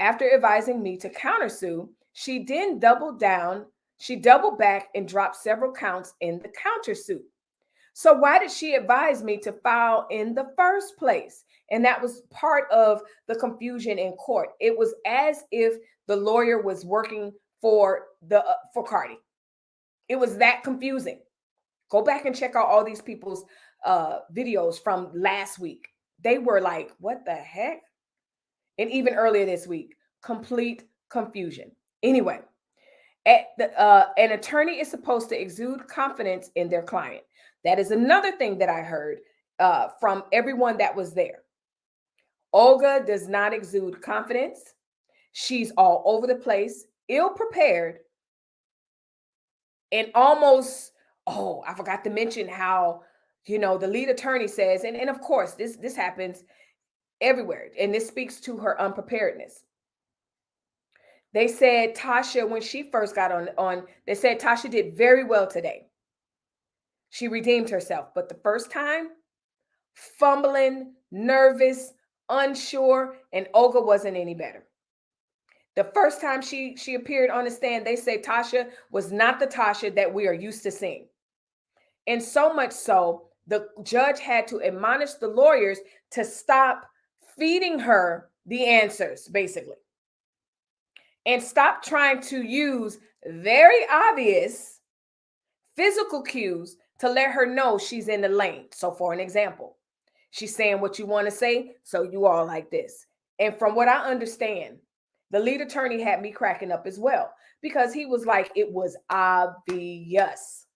Speaker 1: After advising me to countersue, she then doubled down. She doubled back and dropped several counts in the countersuit. So why did she advise me to file in the first place? And that was part of the confusion in court. It was as if the lawyer was working for Cardi. It was that confusing. Go back and check out all these people's videos from last week. They were like, "What the heck?" And even earlier this week, complete confusion. Anyway, an attorney is supposed to exude confidence in their client. That is another thing that I heard from everyone that was there. Olga does not exude confidence. She's all over the place, ill prepared, and almost, oh, I forgot to mention how, the lead attorney says, and of course, this happens everywhere, and this speaks to her unpreparedness. They said Tasha, when she first got on, they said Tasha did very well today. She redeemed herself. But the first time, fumbling, nervous, unsure, and Olga wasn't any better. The first time she appeared on the stand, they say Tasha was not the Tasha that we are used to seeing. And so much so, the judge had to admonish the lawyers to stop feeding her the answers, basically. And stop trying to use very obvious physical cues to let her know she's in the lane. So for an example, she's saying what you want to say, so you all like this. And from what I understand, the lead attorney had me cracking up as well, because he was like, it was obvious.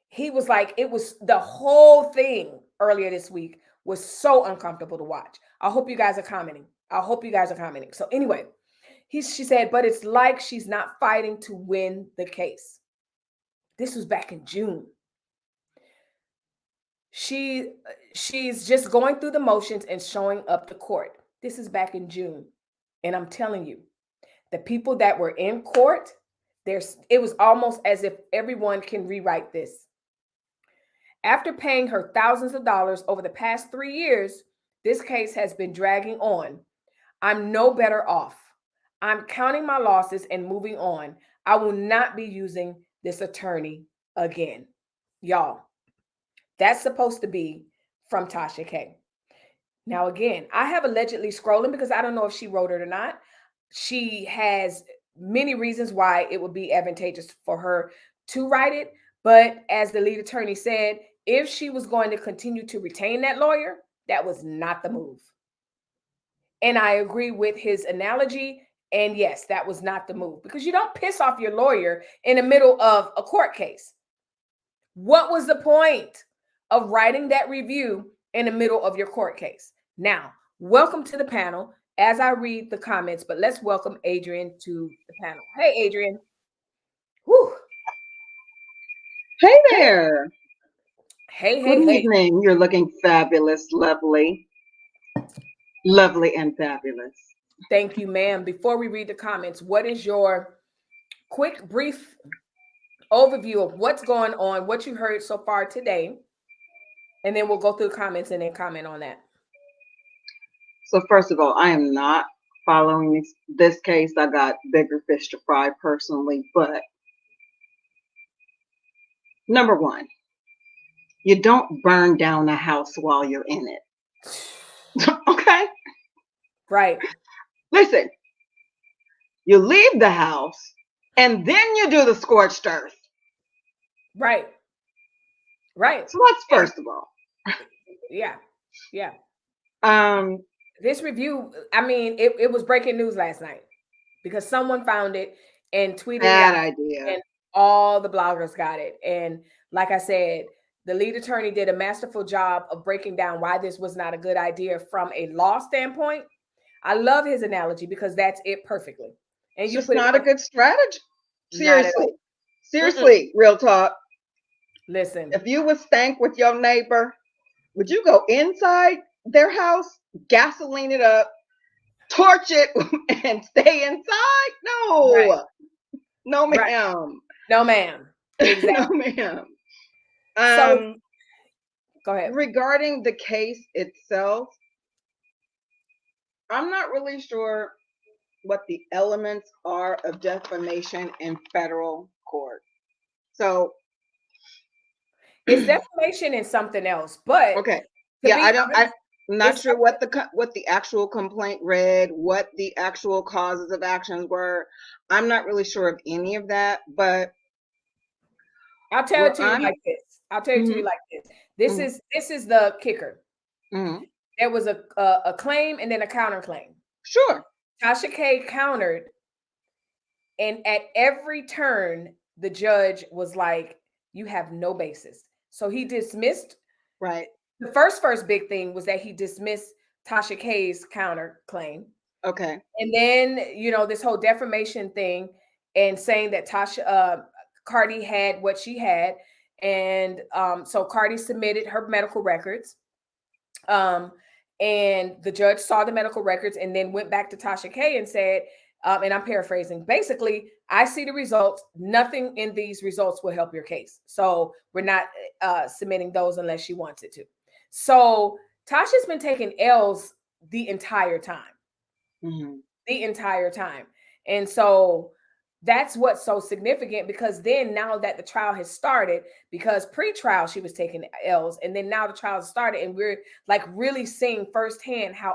Speaker 1: He was like, it was, the whole thing earlier this week was so uncomfortable to watch. I hope you guys are commenting. So anyway, she said, but it's like she's not fighting to win the case. This was back in June. She's just going through the motions and showing up to court. This is back in June. And I'm telling you, the people that were in court, it was almost as if everyone can rewrite this. After paying her thousands of dollars over the past 3 years, this case has been dragging on. I'm no better off. I'm counting my losses and moving on. I will not be using this attorney again. Y'all, that's supposed to be from Tasha K. Now, again, I have allegedly scrolling because I don't know if she wrote it or not. She has many reasons why it would be advantageous for her to write it. But as the lead attorney said, if she was going to continue to retain that lawyer, that was not the move. And I agree with his analogy. And yes, that was not the move, because you don't piss off your lawyer in the middle of a court case. What was the point of writing that review in the middle of your court case? Now, welcome to the panel as I read the comments, but let's welcome Adrian to the panel. Hey, Adrian. Whew.
Speaker 2: Hey there.
Speaker 1: Hey.
Speaker 2: Good evening. You're looking fabulous, lovely and fabulous.
Speaker 1: Thank you, ma'am. Before we read the comments, what is your quick, brief overview of what's going on, what you heard so far today? And then we'll go through the comments and then comment on that.
Speaker 2: So first of all, I am not following this case. I got bigger fish to fry personally, but number one, you don't burn down a house while you're in it. Okay?
Speaker 1: Right.
Speaker 2: Listen, you leave the house and then you do the scorched earth.
Speaker 1: Right.
Speaker 2: So that's first of all.
Speaker 1: Yeah.
Speaker 2: Um,
Speaker 1: This review, I mean, it was breaking news last night because someone found it and tweeted it out,
Speaker 2: idea.
Speaker 1: and all the bloggers got it. And like I said, the lead attorney did a masterful job of breaking down why this was not a good idea from a law standpoint. I love his analogy because that's it perfectly. And
Speaker 2: it's
Speaker 1: you
Speaker 2: just
Speaker 1: put
Speaker 2: not
Speaker 1: it
Speaker 2: a good strategy.
Speaker 1: Seriously.
Speaker 2: Seriously, real talk.
Speaker 1: Listen,
Speaker 2: If you was stank with your neighbor, would you go inside their house, gasoline it up, torch it, and stay inside? No. No,
Speaker 1: Right.
Speaker 2: ma'am.
Speaker 1: No, ma'am. Exactly.
Speaker 2: No, ma'am.
Speaker 1: So go ahead.
Speaker 2: Regarding the case itself, I'm not really sure what the elements are of defamation in federal court. So,
Speaker 1: It's defamation and something else, but
Speaker 2: okay,
Speaker 1: to
Speaker 2: yeah,
Speaker 1: be honest,
Speaker 2: I'm not
Speaker 1: it's
Speaker 2: sure what the actual complaint read, what the actual causes of actions were. I'm not really sure of any of that, but
Speaker 1: I'll tell it
Speaker 2: where
Speaker 1: to you
Speaker 2: I'm,
Speaker 1: like this. I'll tell it to you
Speaker 2: mhm,
Speaker 1: like this. This
Speaker 2: mhm,
Speaker 1: is this is the kicker.
Speaker 2: mhm.
Speaker 1: There was a claim and then a counterclaim.
Speaker 2: Sure,
Speaker 1: Tasha K countered, and at every turn, the judge was like, "You have no basis." So he dismissed.
Speaker 2: right,
Speaker 1: The first big thing was that he dismissed Tasha K's counterclaim.
Speaker 2: okay,
Speaker 1: And then, this whole defamation thing and saying that Cardi had what she had. And so Cardi submitted her medical records. Um, and the judge saw the medical records and then went back to Tasha K and said, and I'm paraphrasing, basically, I see the results. Nothing in these results will help your case. So we're not submitting those unless she wants it to. So Tasha's been taking L's the entire time,
Speaker 2: mhm,
Speaker 1: the entire time. And so that's what's so significant, because then now that the trial has started, because pre-trial she was taking L's, and then now the trial has started, and we're like really seeing firsthand how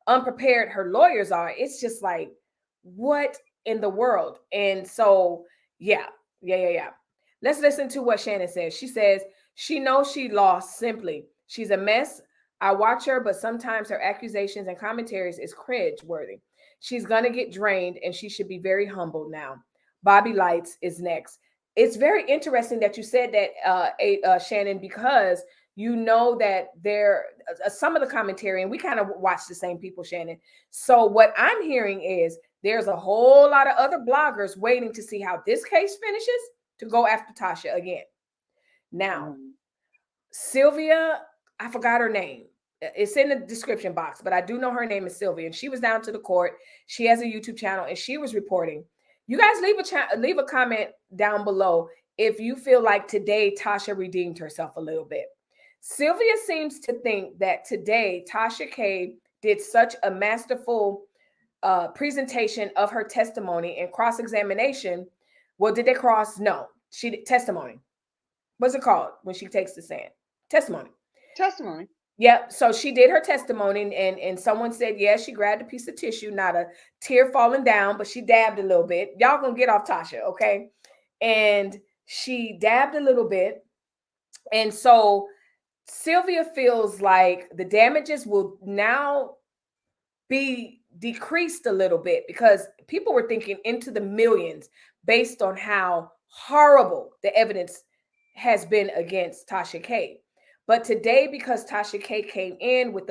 Speaker 1: unprepared her lawyers are. It's just like, what in the world? And so, yeah. Let's listen to what Shannon says. She says she knows she lost simply. She's a mess. I watch her, but sometimes her accusations and commentaries is cringe worthy. She's gonna get drained, and she should be very humble now. Bobby Lights is next. It's very interesting that you said that, Shannon, because you know that there some of the commentary, and we kind of watch the same people, Shannon. So what I'm hearing is there's a whole lot of other bloggers waiting to see how this case finishes to go after Tasha again. Now,
Speaker 2: mhm.
Speaker 1: Sylvia, I forgot her name. It's in the description box, but I do know her name is Sylvia, and she was down to the court. She has a YouTube channel, and she was reporting. You guys leave a comment down below if you feel like today Tasha redeemed herself a little bit. Sylvia seems to think that today Tasha K did such a masterful presentation of her testimony and cross examination. Well, did they cross? No, she did testimony. What's it called when she takes the stand? Testimony.
Speaker 2: Testimony.
Speaker 1: Yep. So she did her testimony, and someone said, yeah, she grabbed a piece of tissue, not a tear falling down, but she dabbed a little bit. Y'all gonna get off Tasha, okay? And she dabbed a little bit. And so Sylvia feels like the damages will now be decreased a little bit, because people were thinking into the millions based on how horrible the evidence has been against Tasha K. But today, because Tasha K came in with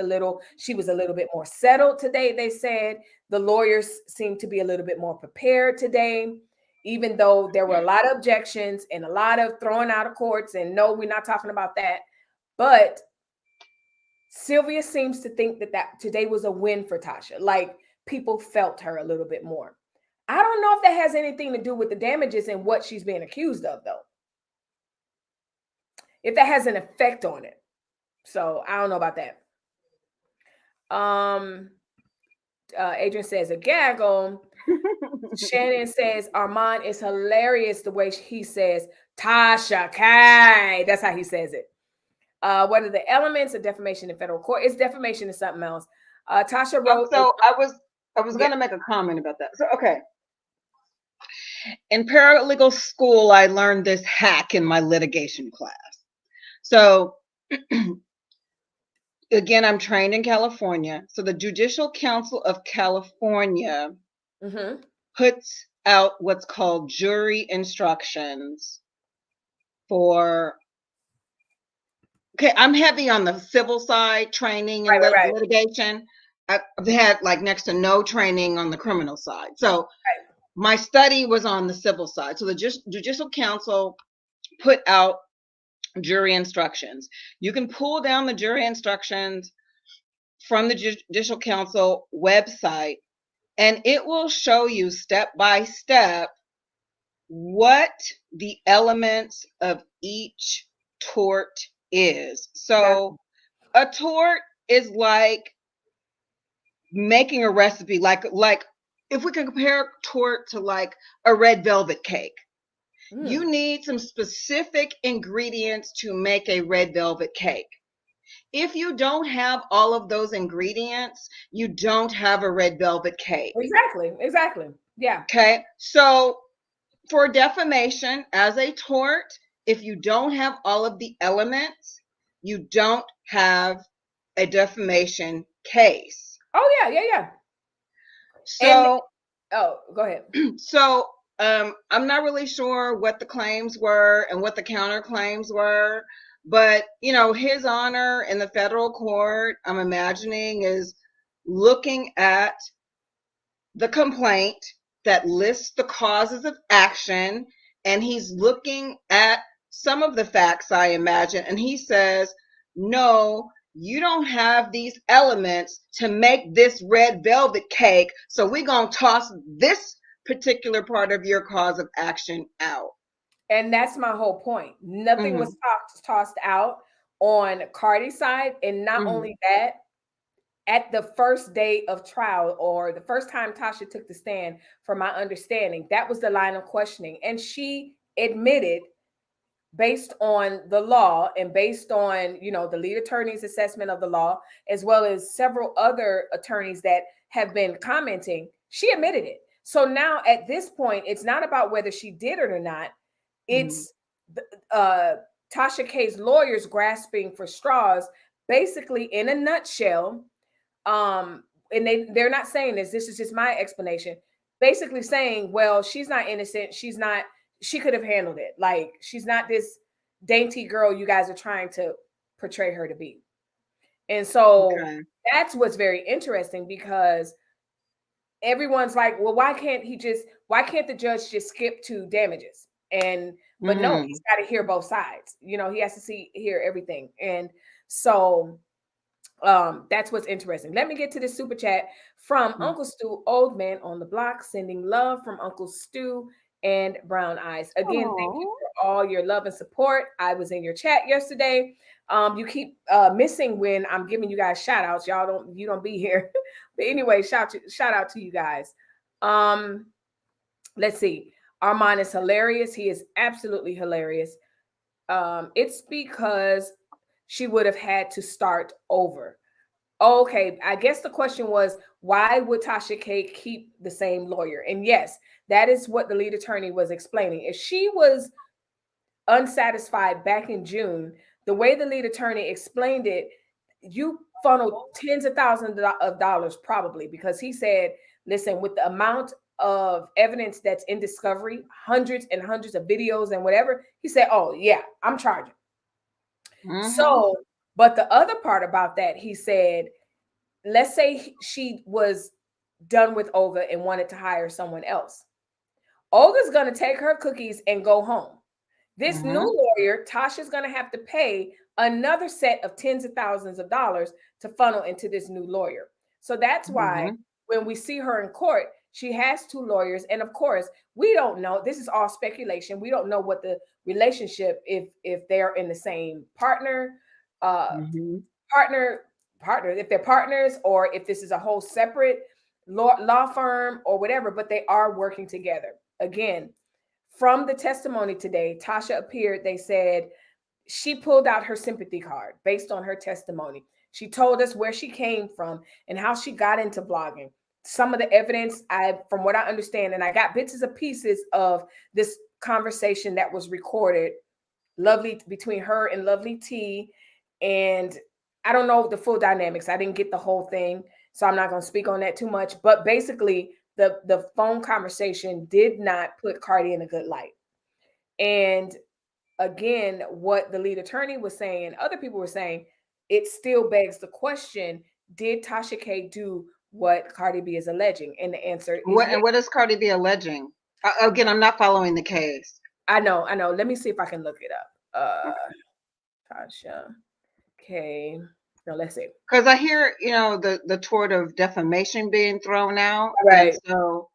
Speaker 1: she was a little bit more settled today, they said the lawyers seemed to be a little bit more prepared today, even though there were a lot of objections and a lot of throwing out of courts. And no, we're not talking about that. But Sylvia seems to think that today was a win for Tasha. Like, people felt her a little bit more. I don't know if that has anything to do with the damages and what she's being accused of, though. If that has an effect on it. So I don't know about that. Adrian says a gaggle. Shannon says Armand is hilarious the way he says Tasha K. That's how he says it. What are the elements of defamation in federal court? It's defamation is something else. Tasha wrote.
Speaker 2: So I was
Speaker 1: Yeah.
Speaker 2: going to make a comment about that. So okay, in paralegal school, I learned this hack in my litigation class. So again, I'm trained in California. So the Judicial Council of California
Speaker 1: Mm-hmm.
Speaker 2: puts out what's called jury instructions for. Okay, I'm heavy on the civil side training and
Speaker 1: Right.
Speaker 2: litigation. I've had like next to no training on the criminal side. So
Speaker 1: Right.
Speaker 2: my study was on the civil side. So the Judicial Council put out jury instructions. You can pull down the jury instructions from the Judicial Council website, and it will show you step by step what the elements of each tort is.
Speaker 1: Got
Speaker 2: So a tort is like making a recipe, like if we can compare tort to like a red velvet cake. You need some specific ingredients to make a red velvet cake. If you don't have all of those ingredients, you don't have a red velvet cake.
Speaker 1: Exactly. Yeah.
Speaker 2: Okay. So for defamation as a tort, if you don't have all of the elements, you don't have a defamation case.
Speaker 1: Oh yeah. And
Speaker 2: So,
Speaker 1: go ahead.
Speaker 2: so I'm not really sure what the claims were and what the counterclaims were, but His Honor in the federal court, I'm imagining, is looking at the complaint that lists the causes of action, and he's looking at some of the facts, I imagine, and he says, no, you don't have these elements to make this red velvet cake, so we're going to toss this particular part of your cause of action out.
Speaker 1: And that's my whole point. Nothing was tossed out on Cardi's side. And not only that, at the first day of trial, or the first time Tasha took the stand, from my understanding, that was the line of questioning. And she admitted, based on the law and based on, the lead attorney's assessment of the law, as well as several other attorneys that have been commenting, she admitted it. So now at this point, it's not about whether she did it or not. It's Tasha K's lawyers grasping for straws, basically, in a nutshell. And they're not saying this is just my explanation, basically saying, well, she's not innocent, she could have handled it, like she's not this dainty girl you guys are trying to portray her to be. And so that's what's very interesting, because everyone's like, well, why can't the judge just skip to damages? But no, he's got to hear both sides. He has to hear everything. And so that's what's interesting. Let me get to this super chat from Uncle Stu, old man on the block, sending love from Uncle Stu and Brown Eyes. Again, thank you for all your love and support. I was in your chat yesterday. You keep missing when I'm giving you guys shout outs. You don't be here. But anyway, shout out to you guys. Let's see. Armand is hilarious. He is absolutely hilarious. It's because she would have had to start over. Okay, I guess the question was, why would Tasha K keep the same lawyer? And yes, that is what the lead attorney was explaining. If she was unsatisfied back in June, the way the lead attorney explained it, you funneled tens of thousands of dollars probably, because he said, listen, with the amount of evidence that's in discovery, hundreds and hundreds of videos and whatever, he said, oh yeah, I'm charging. So, but the other part about that, he said, let's say she was done with Olga and wanted to hire someone else. Olga's going to take her cookies and go home. This new lawyer, Tasha's going to have to pay another set of tens of thousands of dollars to funnel into this new lawyer. So that's why when we see her in court, she has two lawyers. And of course, we don't know. This is all speculation. We don't know what the relationship, if they're in the same partner, if they're partners, or if this is a whole separate law firm or whatever, but they are working together. Again, from the testimony today, Tasha appeared, they said she pulled out her sympathy card based on her testimony. She told us where she came from and how she got into blogging. Some of the evidence, from what I understand, and I got bits and pieces of this conversation that was recorded, between her and Lovely T, and I don't know the full dynamics. I didn't get the whole thing, so I'm not going to speak on that too much. But basically, the phone conversation did not put Cardi in a good light. And again, what the lead attorney was saying, other people were saying, it still begs the question: did Tasha K do what Cardi B is alleging? And the answer is
Speaker 2: what?
Speaker 1: yes.
Speaker 2: And what is Cardi B alleging? Again, I'm not following the case.
Speaker 1: I know. Let me see if I can look it up. Tasha K. No, let's see.
Speaker 2: Because I hear, the tort of defamation being thrown out.
Speaker 1: Right.
Speaker 2: And so,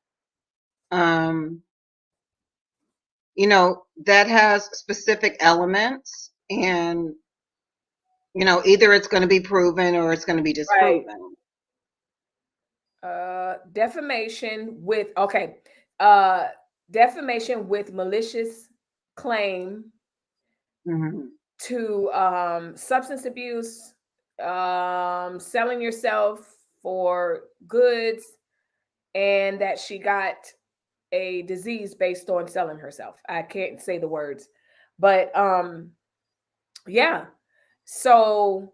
Speaker 2: that has specific elements, and either it's going to be proven or it's going to be
Speaker 1: Right.
Speaker 2: disproven.
Speaker 1: Defamation with okay. Uh, defamation with malicious claim
Speaker 2: Mhm.
Speaker 1: to substance abuse, selling yourself for goods, and that she got a disease based on selling herself. I can't say the words, but yeah. So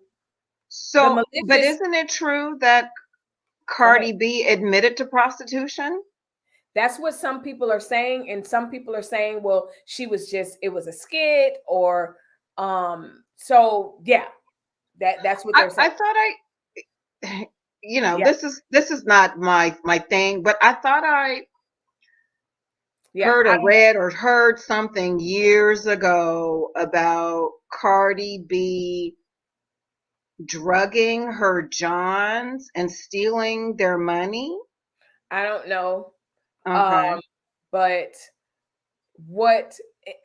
Speaker 1: the
Speaker 2: But
Speaker 1: malicious.
Speaker 2: isn't it true that
Speaker 1: Go ahead.
Speaker 2: Cardi B admitted to prostitution?
Speaker 1: That's what some people are saying, and some people are saying, well, she was just it was a skit, or so yeah, that's what they're saying.
Speaker 2: I thought
Speaker 1: Yeah,
Speaker 2: this is not my thing, but I thought I
Speaker 1: yeah.
Speaker 2: read or heard something years ago about Cardi B drugging her Johns and stealing their money.
Speaker 1: I don't know.
Speaker 2: Okay.
Speaker 1: Um, but what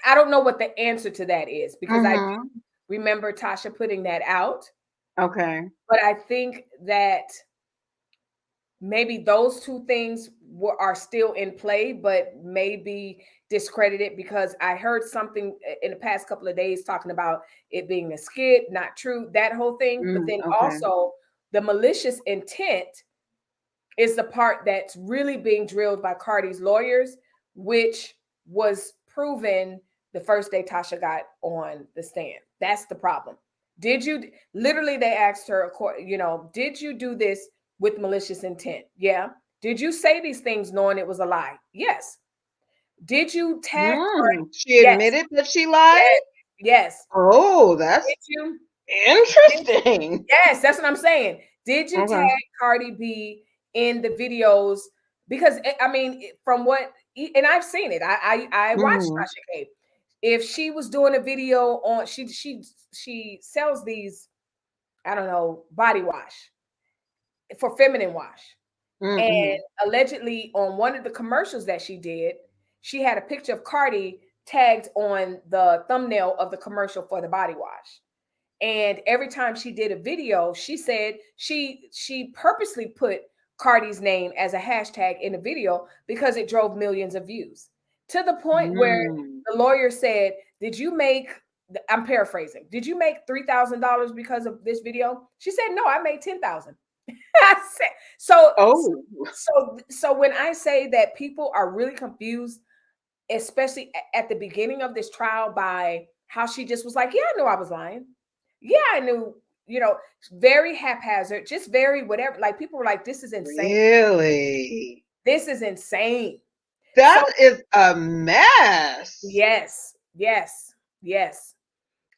Speaker 1: I don't know what the answer to that is, because I
Speaker 2: Mm-hmm.
Speaker 1: do remember Tasha putting that out.
Speaker 2: Okay.
Speaker 1: But I think that maybe those two things are still in play, but maybe discredited, because I heard something in the past couple of days talking about it being a skit, not true, that whole thing. But then
Speaker 2: Okay.
Speaker 1: also the malicious intent is the part that's really being drilled by Cardi's lawyers, which was proven the first day Tasha got on the stand. That's the problem. Did you literally, they asked her, did you do this with malicious intent? Yeah. Did you say these things knowing it was a lie? Yes. Did you tag Cardi?
Speaker 2: She
Speaker 1: Yes.
Speaker 2: admitted that she lied?
Speaker 1: Yes. Yes.
Speaker 2: Oh, that's
Speaker 1: Did you?
Speaker 2: interesting.
Speaker 1: Yes, that's what I'm saying. Did you tag
Speaker 2: Okay.
Speaker 1: Cardi B in the videos? Because I mean, from what, and I've seen it. I watched
Speaker 2: Mm-hmm.
Speaker 1: Tasha K. If she was doing a video on, she sells these, I don't know, body wash for feminine wash, and
Speaker 2: Mm-hmm.
Speaker 1: allegedly on one of the commercials that she did, she had a picture of Cardi tagged on the thumbnail of the commercial for the body wash. And every time she did a video, she said she purposely put Cardi's name as a hashtag in the video because it drove millions of views, to the point where
Speaker 2: Mm.
Speaker 1: the lawyer said, did you make, I'm paraphrasing, did you make $3,000 because of this video? She said, no, I made 10,000. I said, so
Speaker 2: Oh.
Speaker 1: so when I say that people are really confused, especially at the beginning of this trial, by how she just was like, yeah, I knew I was lying. Yeah, I knew, very haphazard, just very whatever. Like, people were like, this is insane.
Speaker 2: Really?
Speaker 1: This is insane. So
Speaker 2: That is a mess.
Speaker 1: yes, yes, yes.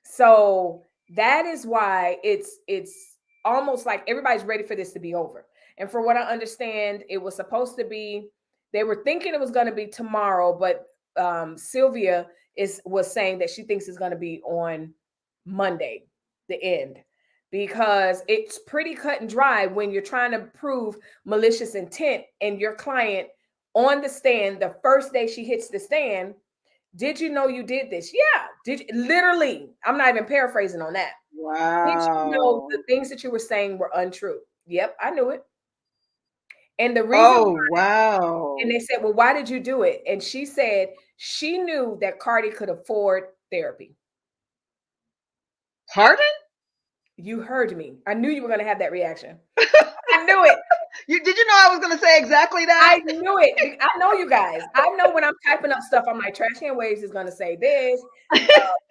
Speaker 1: So that is why it's almost like everybody's ready for this to be over. And for what I understand, it was supposed to be, they were thinking it was going to be tomorrow, but Sylvia was saying that she thinks it's going to be on Monday, the end, because it's pretty cut and dry when you're trying to prove malicious intent, and your client on the stand, the first day she hits the stand, did you know you did this? Yeah. Did you, literally, I'm not even paraphrasing on that. Did you know
Speaker 2: Wow.
Speaker 1: the things that you were saying were untrue? Yep, I knew it. And the reason,
Speaker 2: Oh,
Speaker 1: and
Speaker 2: wow.
Speaker 1: they said, well, why did you do it? And she said she knew that Cardi could afford therapy.
Speaker 2: Pardon?
Speaker 1: You heard me. I knew you were going to have that reaction. I knew it.
Speaker 2: Did you know I was going to say exactly that?
Speaker 1: I knew it. I know you guys. I know when I'm typing up stuff, I'm like, Trash Hand Waves is going to say this.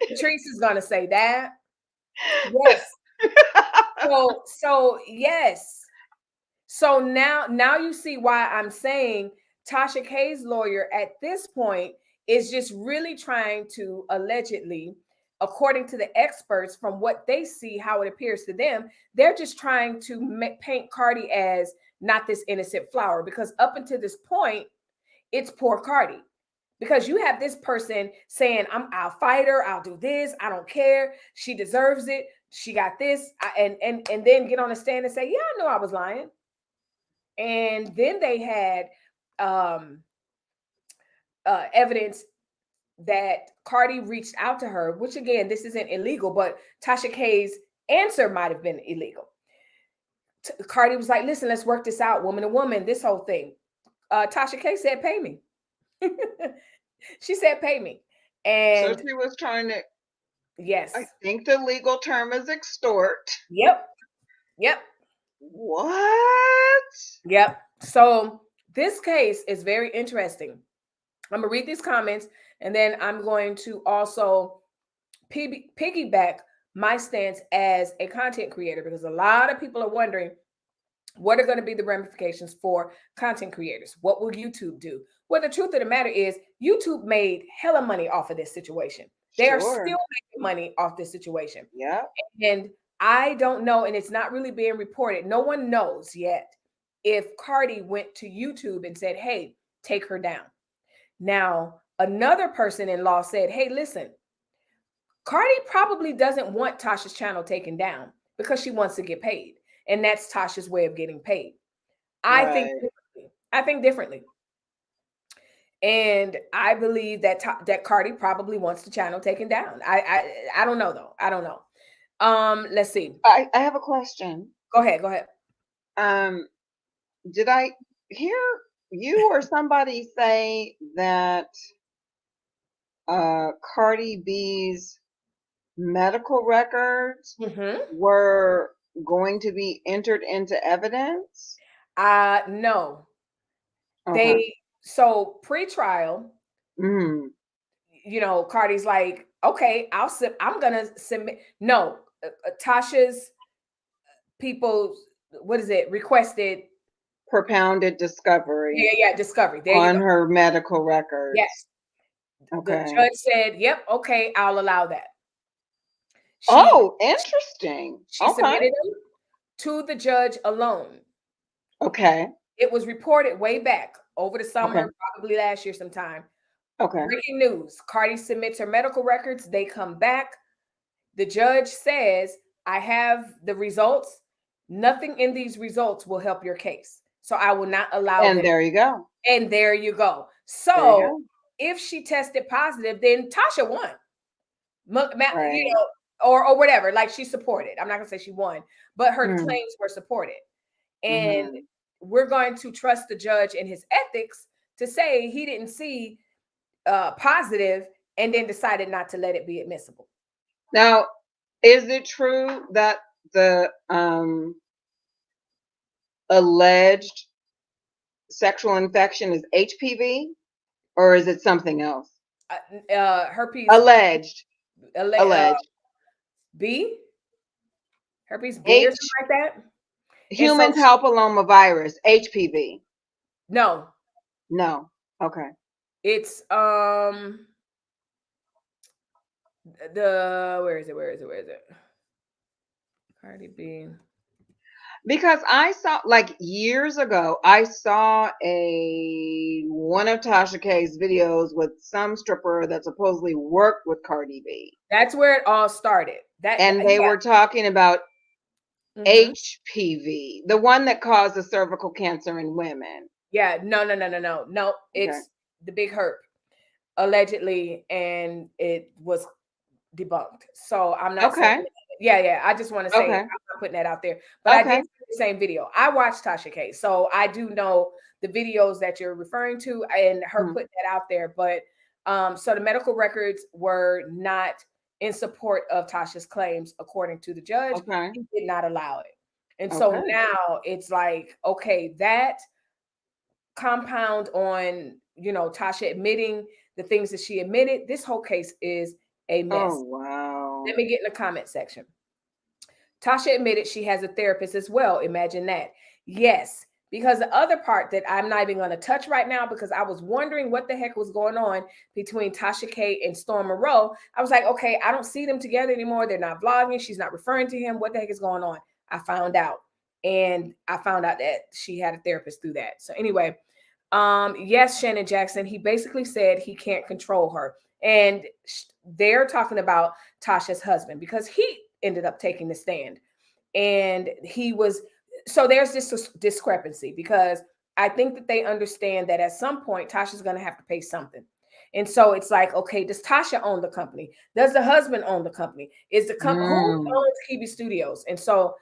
Speaker 1: Patrice is going to say that. Yes. So yes. So now you see why I'm saying Tasha K's lawyer at this point is just really trying to, allegedly, according to the experts, from what they see, how it appears to them, they're just trying to paint Cardi as not this innocent flower, because up until this point, it's poor Cardi. Because you have this person saying, I'll fight her, I'll do this, I don't care, she deserves it, she got this, and then get on the stand and say, yeah, I know I was lying. And then they had evidence that Cardi reached out to her, which again, this isn't illegal, but Tasha K's answer might have been illegal. Cardi was like, listen, let's work this out, woman to woman, this whole thing. Tasha K said, pay me. She said, pay me.
Speaker 2: So
Speaker 1: And
Speaker 2: she was trying to,
Speaker 1: yes.
Speaker 2: I think the legal term is extort.
Speaker 1: Yep. Yep.
Speaker 2: What?
Speaker 1: Yep. So this case is very interesting. I'm going to read these comments and then I'm going to also piggyback my stance as a content creator, because a lot of people are wondering what are going to be the ramifications for content creators. What will YouTube do? Well, the truth of the matter is YouTube made hella money off of this situation. They are still making money off this situation.
Speaker 2: Yeah.
Speaker 1: And I don't know, and it's not really being reported. No one knows yet if Cardi went to YouTube and said, hey, take her down. Now, another person in law said, hey, listen, Cardi probably doesn't want Tasha's channel taken down because she wants to get paid. And that's Tasha's way of getting paid. I think differently. I think differently. And I believe that that Cardi probably wants the channel taken down. I don't know though. I don't know. Let's see.
Speaker 2: I have a question.
Speaker 1: Go ahead. Go ahead.
Speaker 2: Did I hear you or somebody say that Cardi B's medical records were going to be entered into evidence?
Speaker 1: No. Okay. So pre-trial, you know, Cardi's like, okay, I'm gonna submit. No, Tasha's people, what is it? Requested
Speaker 2: propounded discovery.
Speaker 1: Yeah, discovery. There
Speaker 2: on her medical records.
Speaker 1: Yes.
Speaker 2: Okay.
Speaker 1: The judge said, yep, okay, I'll allow that.
Speaker 2: Interesting.
Speaker 1: She submitted them to the judge alone.
Speaker 2: Okay.
Speaker 1: It was reported way back over the summer, probably last year sometime.
Speaker 2: Okay.
Speaker 1: Breaking news. Cardi submits her medical records. They come back. The judge says, I have the results. Nothing in these results will help your case. So I will not allow
Speaker 2: them. And there you go.
Speaker 1: And there you go. So if she tested positive, then Tasha won. You know, or whatever. Like she supported. I'm not gonna say she won, but her claims were supported. And we're going to trust the judge and his ethics to say he didn't see positive and then decided not to let it be admissible.
Speaker 2: Now, is it true that the alleged sexual infection is HPV, or is it something else?
Speaker 1: Herpes.
Speaker 2: Alleged.
Speaker 1: B. Herpes B or something like that.
Speaker 2: Human papillomavirus, HPV.
Speaker 1: No.
Speaker 2: No. Okay.
Speaker 1: It's where is it? Cardi B.
Speaker 2: Because I saw, like years ago, I saw one of Tasha K's videos with some stripper that supposedly worked with Cardi B.
Speaker 1: That's where it all started.
Speaker 2: They were talking about HPV, the one that causes cervical cancer in women.
Speaker 1: Yeah, no. It's the big herp, allegedly, and it was debunked. So I'm not saying yeah. I just want to say I'm not putting that out there. But I did see the same video. I watched Tasha K, so I do know the videos that you're referring to and her putting that out there. But so the medical records were not in support of Tasha's claims, according to the judge. He did not allow it. And so now it's like, okay, that compound on, you know, Tasha admitting the things that she admitted, this whole case is a mess.
Speaker 2: Oh, wow.
Speaker 1: Let me get in the comment section. Tasha admitted she has a therapist as well. Imagine that. Yes, because the other part that I'm not even going to touch right now, because I was wondering what the heck was going on between Tasha K and Storm Monroe. I was like, okay, I don't see them together anymore. They're not vlogging. She's not referring to him. What the heck is going on? I found out. And I found out that she had a therapist through that. So anyway, yes, Shannon Jackson, he basically said he can't control her. And they're talking about Tasha's husband because he ended up taking the stand. And so there's this discrepancy because I think that they understand that at some point Tasha's going to have to pay something. And so it's like, okay, does Tasha own the company? Does the husband own the company? Is the company who
Speaker 2: Mm.
Speaker 1: owns Kiwi Studios? And so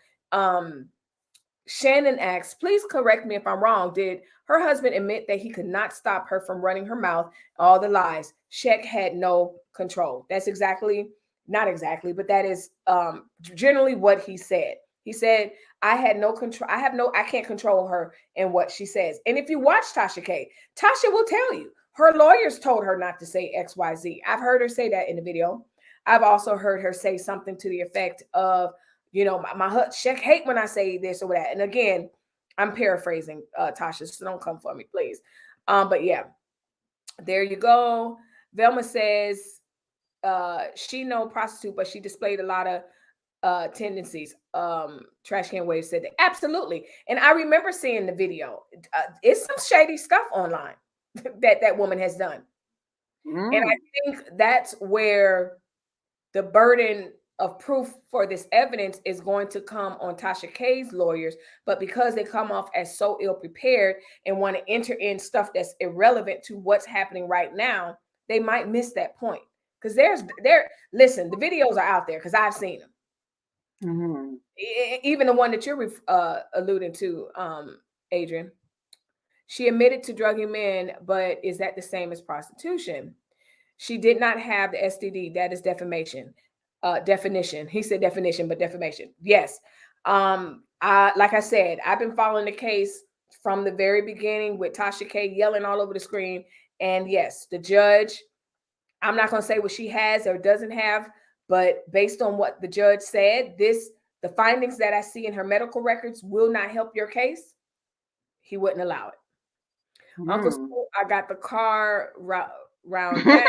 Speaker 1: Shannon asks, please correct me if I'm wrong. Did her husband admit that he could not stop her from running her mouth? All the lies. Sheck had no control. That's exactly, not exactly, but that is generally what he said. He said, I had no control. I can't control her and what she says. And if you watch Tasha K, Tasha will tell you her lawyers told her not to say XYZ. I've heard her say that in the video. I've also heard her say something to the effect of, my Sheck hate when I say this or that. And again, I'm paraphrasing, Tasha, so don't come for me, please. But yeah, there you go. Velma says she no prostitute, but she displayed a lot of tendencies. Trash Can Wave said that. Absolutely. And I remember seeing the video. It's some shady stuff online that woman has done. And
Speaker 2: Mm.
Speaker 1: I think that's where the burden of proof for this evidence is going to come on Tasha K's lawyers, but because they come off as so ill prepared and want to enter in stuff that's irrelevant to what's happening right now, they might miss that point. Because listen, the videos are out there because I've seen them.
Speaker 2: Mm-hmm.
Speaker 1: Even the one that you're alluding to, Adrian. She admitted to drugging men, but is that the same as prostitution? She did not have the STD. That is defamation. Definition. He said definition, but defamation. Yes. Like I said, I've been following the case from the very beginning with Tasha K yelling all over the screen. And yes, the judge, I'm not going to say what she has or doesn't have, but based on what the judge said, the findings that I see in her medical records will not help your case. He wouldn't allow it. Uncle
Speaker 2: Mm.
Speaker 1: Stu, I got the car round back.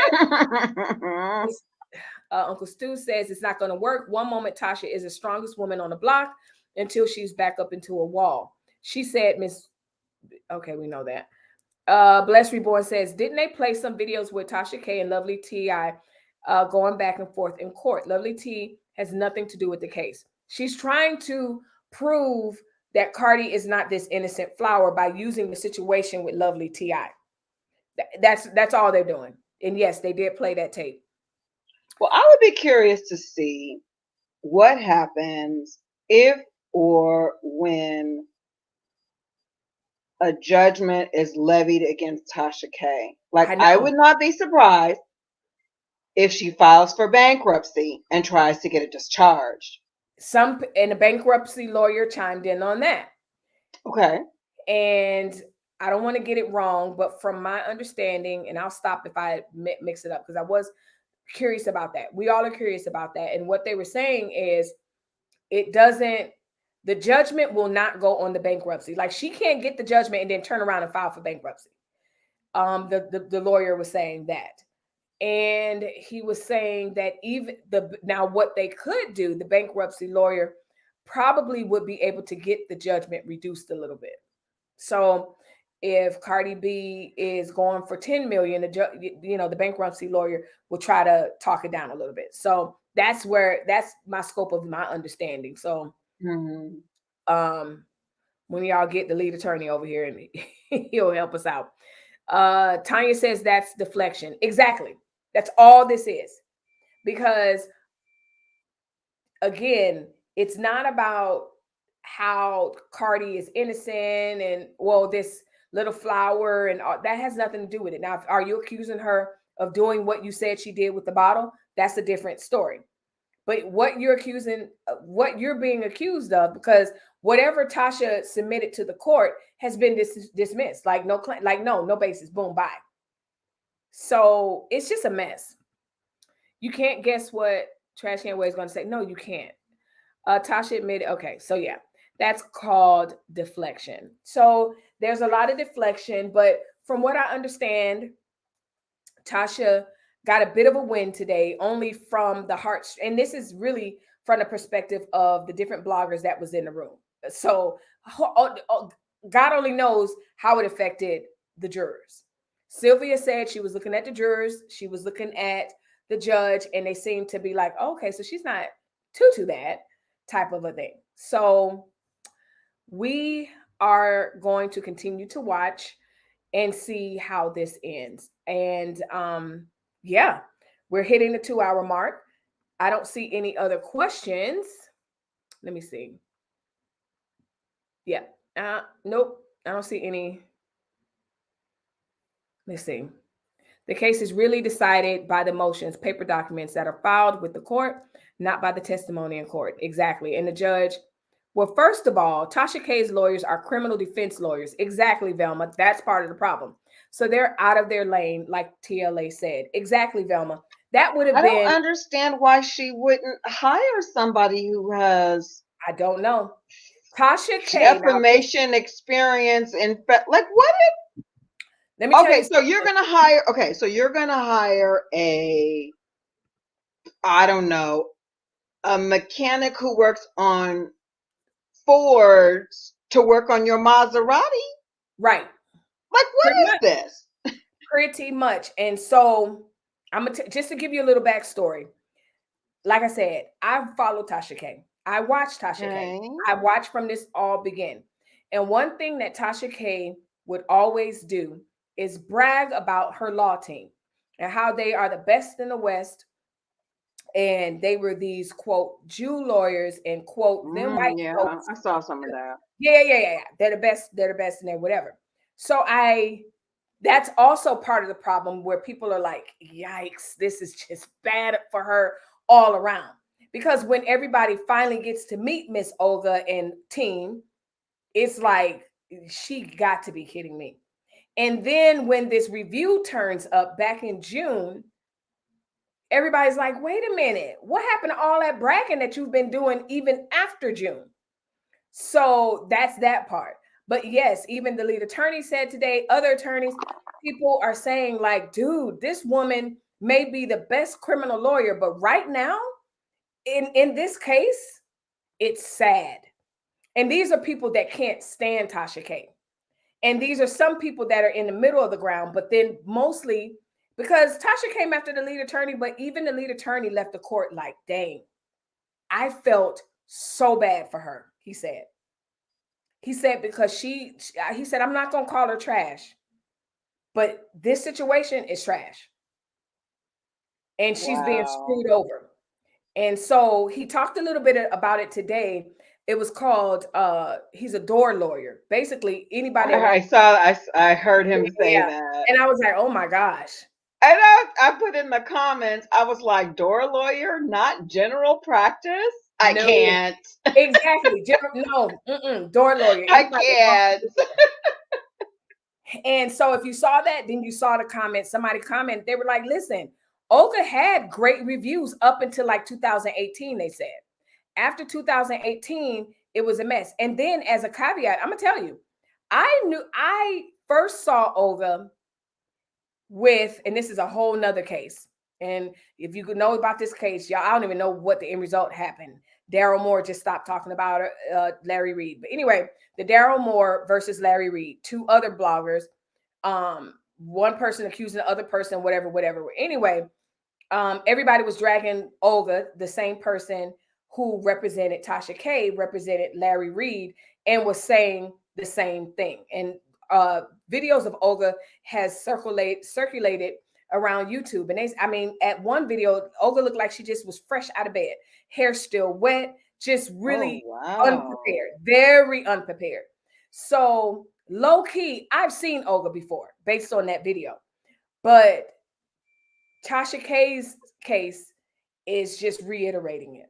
Speaker 1: Uncle Stu says it's not going to work. One moment, Tasha is the strongest woman on the block until she's back up into a wall. She said, Miss, okay, we know that. Bless Reborn says, didn't they play some videos with Tasha K and Lovely T.I. Going back and forth in court? Lovely T has nothing to do with the case. She's trying to prove that Cardi is not this innocent flower by using the situation with Lovely T.I. That's all they're doing. And yes, they did play that tape.
Speaker 2: Well, I would be curious to see what happens if or when a judgment is levied against Tasha K. Like,
Speaker 1: I
Speaker 2: I
Speaker 1: know.
Speaker 2: would not be surprised if she files for bankruptcy and tries to get it discharged.
Speaker 1: And a bankruptcy lawyer chimed in on that.
Speaker 2: Okay.
Speaker 1: And I don't want to get it wrong, but from my understanding, and I'll stop if I mix it up because I was curious about that. We all are curious about that. And what they were saying is the judgment will not go on the bankruptcy. Like she can't get the judgment and then turn around and file for bankruptcy. The lawyer was saying that. And he was saying that now what they could do, the bankruptcy lawyer probably would be able to get the judgment reduced a little bit. So if Cardi B is going for 10 million, the bankruptcy lawyer will try to talk it down a little bit. So that's my scope of my understanding. So when y'all get the lead attorney over here and he'll help us out. Tanya says that's deflection. Exactly. That's all this is. Because again, it's not about how Cardi is innocent and this little flower and all, that has nothing to do with it. Now, are you accusing her of doing what you said she did with the bottle? That's a different story. But what you're being accused of, because whatever Tasha submitted to the court has been dismissed. Like no basis. Boom, bye. So it's just a mess. You can't guess what Trash Can Way is going to say. No, you can't. Tasha admitted. Okay, so yeah, that's called deflection. So there's a lot of deflection, but from what I understand, Tasha got a bit of a win today, only from the heart. And this is really from the perspective of the different bloggers that was in the room. So God only knows how it affected the jurors. Sylvia said she was looking at the jurors, she was looking at the judge, and they seemed to be like, okay, so she's not too that type of a thing. So we are going to continue to watch. and see how this ends. And yeah, we're hitting the 2 hour mark. I don't see any other questions. Let me see. Yeah. Nope. I don't see any. Let's see. The case is really decided by the motions, paper documents that are filed with the court, not by the testimony in court. Exactly. And the judge, well, first of all, Tasha K's lawyers are criminal defense lawyers. Exactly, Velma. That's part of the problem. So they're out of their lane, like TLA said. Exactly, Velma. That would have
Speaker 2: I don't
Speaker 1: been,
Speaker 2: understand why she wouldn't hire somebody who has
Speaker 1: I don't know. Tasha K. Now,
Speaker 2: defamation experience in like what
Speaker 1: let me tell you
Speaker 2: okay, so
Speaker 1: something.
Speaker 2: you're gonna hire okay, so you're gonna hire a I don't know, a mechanic who works on Fords to work on your Maserati?
Speaker 1: Right.
Speaker 2: Like what
Speaker 1: Pretty
Speaker 2: is
Speaker 1: much.
Speaker 2: this?
Speaker 1: Pretty much. And so I'm gonna just to give you a little backstory. Like I said, I follow Tasha K. I watched Tasha K.
Speaker 2: Okay.
Speaker 1: I watched from this all begin. And one thing that Tasha K would always do is brag about her law team and how they are the best in the West. And they were these quote Jew lawyers and quote them white
Speaker 2: Yeah,
Speaker 1: folks.
Speaker 2: I saw some of that.
Speaker 1: Yeah. They're the best. They're the best, and they're whatever. So that's also part of the problem where people are like, yikes, this is just bad for her all around. Because when everybody finally gets to meet Miss Olga and team, it's like, she got to be kidding me. And then when this review turns up back in June, everybody's like, wait a minute, what happened to all that bragging that you've been doing even after June? So that's that part. But yes, even the lead attorney said today, other attorneys, people are saying, like, dude, this woman may be the best criminal lawyer, but right now, in this case, it's sad. And these are people that can't stand Tasha K. And these are some people that are in the middle of the ground, but then mostly because Tasha came after the lead attorney, but even the lead attorney left the court like, dang, I felt so bad for her, he said. He said, because he said, I'm not going to call her trash, but this situation is trash. And she's being
Speaker 2: Wow.
Speaker 1: screwed over. And so he talked a little bit about it today. It was called, he's a door lawyer. Basically, anybody that
Speaker 2: I
Speaker 1: wants,
Speaker 2: saw I heard him say
Speaker 1: yeah.
Speaker 2: that.
Speaker 1: And I was like, oh my gosh.
Speaker 2: And I put in the comments, I was like, door lawyer, not general practice? I
Speaker 1: No,
Speaker 2: can't.
Speaker 1: exactly. No, door lawyer.
Speaker 2: I
Speaker 1: Anybody that wants
Speaker 2: can't.
Speaker 1: to. And so if you saw that, then you saw the comment. Somebody comment. They were like, listen, Olga had great reviews up until like 2018, they said. After 2018, it was a mess. And then as a caveat, I'm going to tell you, I first saw Olga with, and this is a whole nother case. And if you could know about this case, y'all, I don't even know what the end result happened. Daryl Moore just stopped talking about Larry Reed. But anyway, the Daryl Moore versus Larry Reed, two other bloggers, one person accusing the other person, whatever. Anyway, everybody was dragging Olga, the same person who represented Tasha K, represented Larry Reed, and was saying the same thing. And videos of Olga has circulated around YouTube. And at one video, Olga looked like she just was fresh out of bed, hair still wet, just
Speaker 2: Oh,
Speaker 1: really
Speaker 2: wow.
Speaker 1: unprepared, very unprepared. So low key, I've seen Olga before based on that video, but Tasha K's case is just reiterating it.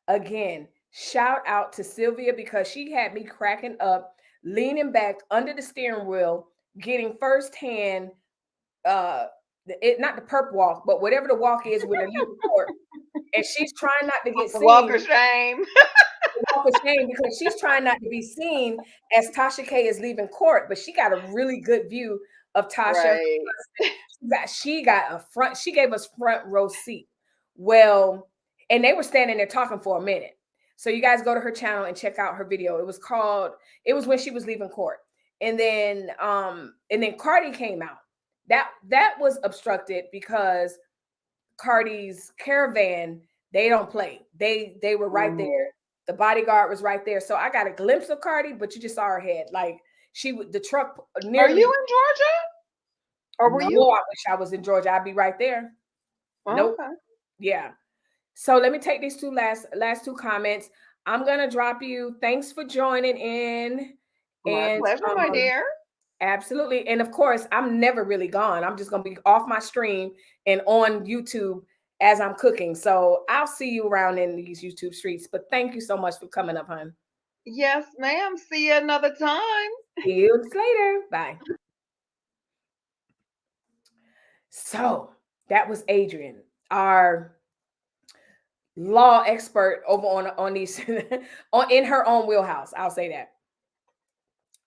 Speaker 1: Again, shout out to Sylvia because she had me cracking up, leaning back under the steering wheel, getting firsthand not the perp walk, but whatever the walk is with a legal court. And she's trying not to get
Speaker 2: Walk of
Speaker 1: seen,
Speaker 2: shame.
Speaker 1: walk of shame, because she's trying not to be seen as Tasha K is leaving court, but she got a really good view of Tasha.
Speaker 2: Right.
Speaker 1: She got a front, she gave us front row seat. Well, and they were standing there talking for a minute. So you guys go to her channel and check out her video. It was when she was leaving court. And then Cardi came out. That was obstructed because Cardi's caravan, they don't play. They were right there.
Speaker 2: Mhm.
Speaker 1: The bodyguard was right there. So I got a glimpse of Cardi, but you just saw her head. Like The truck
Speaker 2: Are
Speaker 1: nearly.
Speaker 2: you in Georgia? Or were
Speaker 1: No,
Speaker 2: you?
Speaker 1: I wish I was in Georgia. I'd be right there.
Speaker 2: Oh,
Speaker 1: Nope.
Speaker 2: okay.
Speaker 1: Yeah. So let me take these last two comments. I'm gonna drop you. Thanks for joining in.
Speaker 2: My
Speaker 1: And
Speaker 2: pleasure, my dear.
Speaker 1: absolutely. And of course, I'm never really gone. I'm just gonna be off my stream and on YouTube as I'm cooking. So I'll see you around in these YouTube streets. But thank you so much for coming up, hon.
Speaker 2: Yes, ma'am. See you another time.
Speaker 1: See you later. Bye. So that was Adrian, our law expert over on these in her own wheelhouse. I'll say that.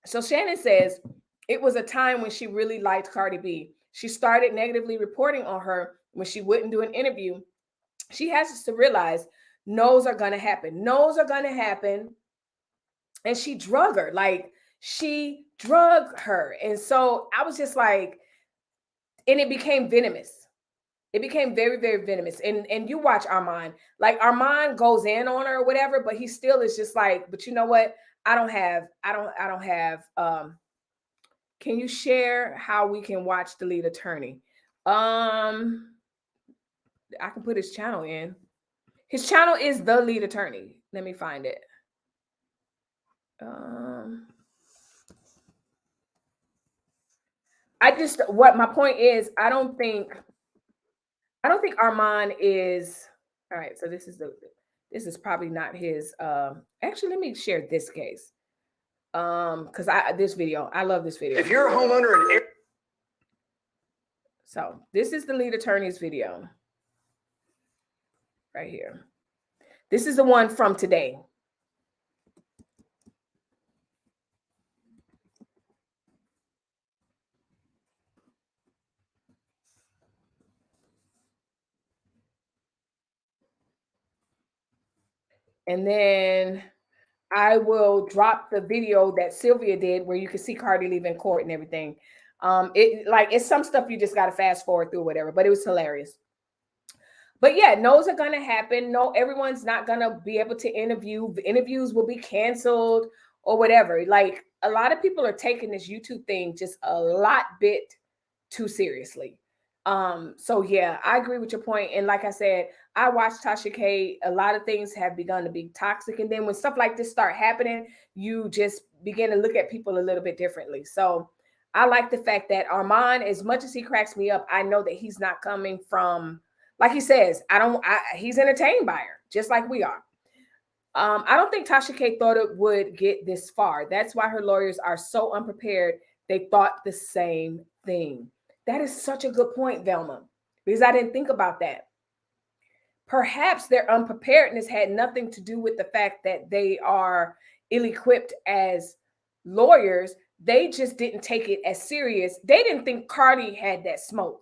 Speaker 1: So Shannon says it was a time when she really liked Cardi B. She started negatively reporting on her when she wouldn't do an interview. She has to realize no's are gonna happen. No's are gonna happen. And she drug her. Like she drug her. And so I was just like, and it became venomous. It became very, very venomous. And you watch Armand, like Armand goes in on her or whatever, but he still is just like, but you know what? I don't have can you share how we can watch the lead attorney? I can put his channel in. His channel is the lead attorney. Let me find it. What my point is, I don't think Armand is all right. So this is probably not his. Actually, let me share this case. Because this video, I love this video.
Speaker 3: If you're a homeowner and
Speaker 1: so this is the lead attorney's video right here. This is the one from today. And then I will drop the video that Sylvia did where you can see Cardi leaving court and everything. It's some stuff you just got to fast forward through, whatever, but it was hilarious. But yeah, no's are gonna happen. No, everyone's not gonna be able to interview. Interviews will be canceled or whatever. Like a lot of people are taking this YouTube thing just a bit too seriously. So yeah, I agree with your point. And like I said, I watched Tasha K. A lot of things have begun to be toxic. And then when stuff like this start happening, you just begin to look at people a little bit differently. So I like the fact that Armand, as much as he cracks me up, I know that he's not coming from, like he says, he's entertained by her, just like we are. I don't think Tasha K thought it would get this far. That's why her lawyers are so unprepared. They thought the same thing. That is such a good point, Velma, because I didn't think about that. Perhaps their unpreparedness had nothing to do with the fact that they are ill-equipped as lawyers. They just didn't take it as serious. They didn't think Cardi had that smoke.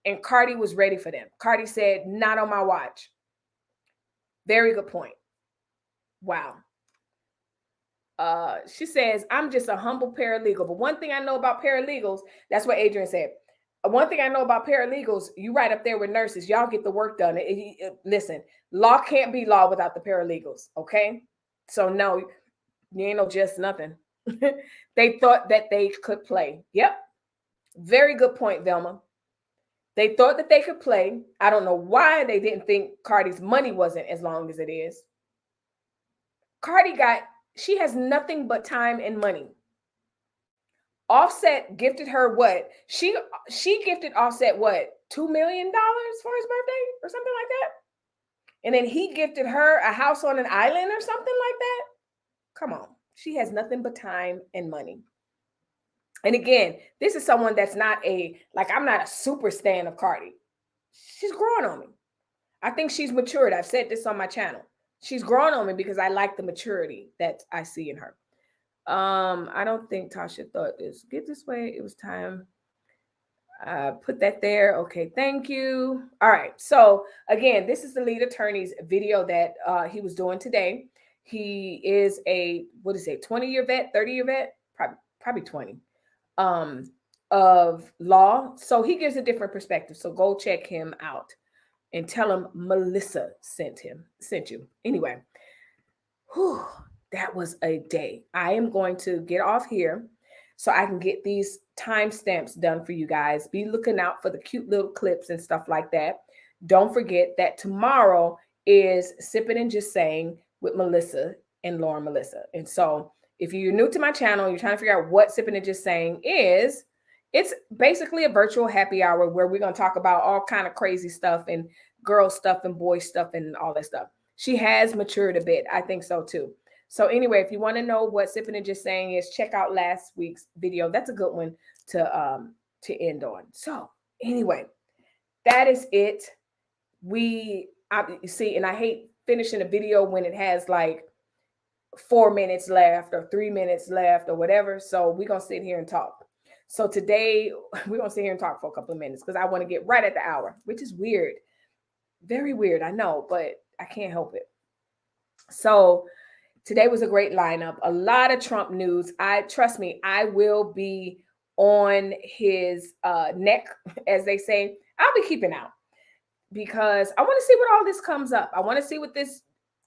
Speaker 1: And Cardi was ready for them. Cardi said, not on my watch. Very good point. Wow. She says, I'm just a humble paralegal. But one thing I know about paralegals, that's what Adrian said. One thing I know about paralegals, you right up there with nurses. Y'all get the work done. Listen, law can't be law without the paralegals. Okay. So no, you ain't no just nothing. They thought that they could play. Yep. Very good point, Velma. They thought that they could play. I don't know why they didn't think Cardi's money wasn't as long as it is. She has nothing but time and money. Offset gifted her what? She gifted Offset what? $2 million for his birthday or something like that? And then he gifted her a house on an island or something like that? Come on. She has nothing but time and money. And again, this is someone that's not I'm not a super stan of Cardi. She's growing on me. I think she's matured. I've said this on my channel. She's growing on me because I like the maturity that I see in her. I don't think Tasha thought this. Get this way. It was time. Put that there. Okay, thank you. All right. So again, this is the lead attorney's video that he was doing today. He is a 20-year vet, 30-year vet, probably 20. Of law. So he gives a different perspective. So go check him out and tell him Melissa sent you. Anyway, that was a day. I am going to get off here. so I can get these timestamps done for you guys. Be looking out for the cute little clips and stuff like that. Don't forget that tomorrow is Sipping and Just Saying with Melissa and Lauren Melissa. And so if you're new to my channel, you're trying to figure out what Sipping and Just Saying is, it's basically a virtual happy hour where we're going to talk about all kind of crazy stuff and girl stuff and boy stuff and all that stuff. She has matured a bit. I think so too. So anyway, if you want to know what Sipping and Just Saying is, check out last week's video. That's a good one to end on. So anyway, that is it. You see, and I hate finishing a video when it has like 4 minutes left or 3 minutes left or whatever. So we're going to sit here and talk. So today we're going to sit here and talk for a couple of minutes because I want to get right at the hour, which is weird. Very weird, I know, but I can't help it. So today was a great lineup. A lot of Trump news. Trust me, I will be on his neck, as they say. I'll be keeping out because I want to see what all this comes up. I want to see what this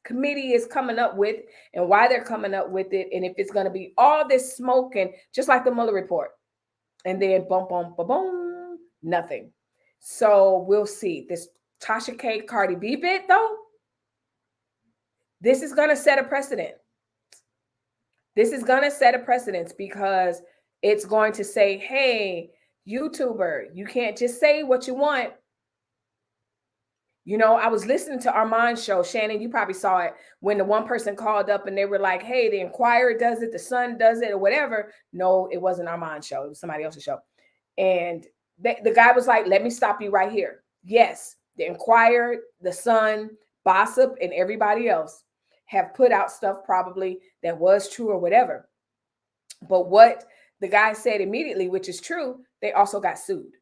Speaker 1: committee is coming up with and why they're coming up with it, and if it's going to be all this smoke and just like the Mueller report, and then boom, boom, boom, boom, nothing. So we'll see. This Tasha K. Cardi B bit, though, this is going to set a precedent. This is going to set a precedent because it's going to say, hey, YouTuber, you can't just say what you want. You know, I was listening to Armand's show. Shannon, you probably saw it when the one person called up and they were like, hey, the Inquirer does it, the Sun does it, or whatever. No, it wasn't Armand's show. It was somebody else's show. And the guy was like, let me stop you right here. Yes, the Inquirer, the Sun, Gossip, and everybody else have put out stuff probably that was true or whatever. But what the guy said immediately, which is true, they also got sued.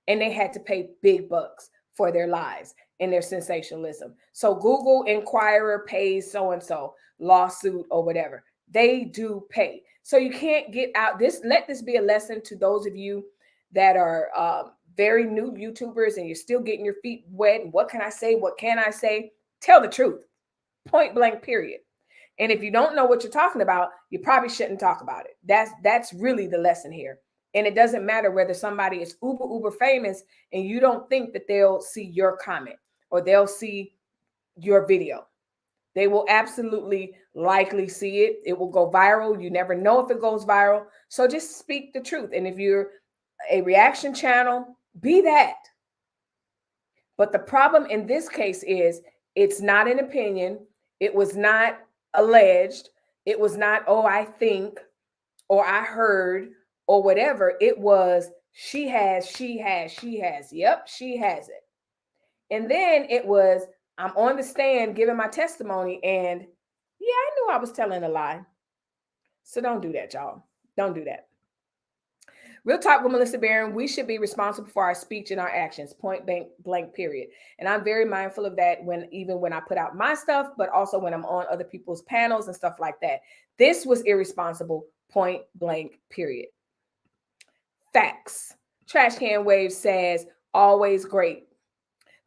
Speaker 1: And they had to pay big bucks for their lies and their sensationalism. So Google Inquirer pays so-and-so lawsuit or whatever. They do pay. So you can't get out this. Let this be a lesson to those of you that are very new YouTubers and you're still getting your feet wet. And what can I say? What can I say? Tell the truth. Point blank, period. And if you don't know what you're talking about, you probably shouldn't talk about it. That's really the lesson here. And it doesn't matter whether somebody is uber famous and you don't think that they'll see your comment or they'll see your video. They will absolutely likely see it. It will go viral. You never know if it goes viral. So just speak the truth. And if you're a reaction channel, be that. But the problem in this case is it's not an opinion. It was not alleged. It was not, oh, I think, or I heard, or whatever. It was, she has. Yep, she has it. And then it was, I'm on the stand giving my testimony, and yeah, I knew I was telling a lie. So don't do that, y'all. Don't do that. Real talk with Melissa Barron. We should be responsible for our speech and our actions, point blank, period. And I'm very mindful of that even when I put out my stuff, but also when I'm on other people's panels and stuff like that. This was irresponsible, point blank, period. Facts. Trash Can Wave says, always great.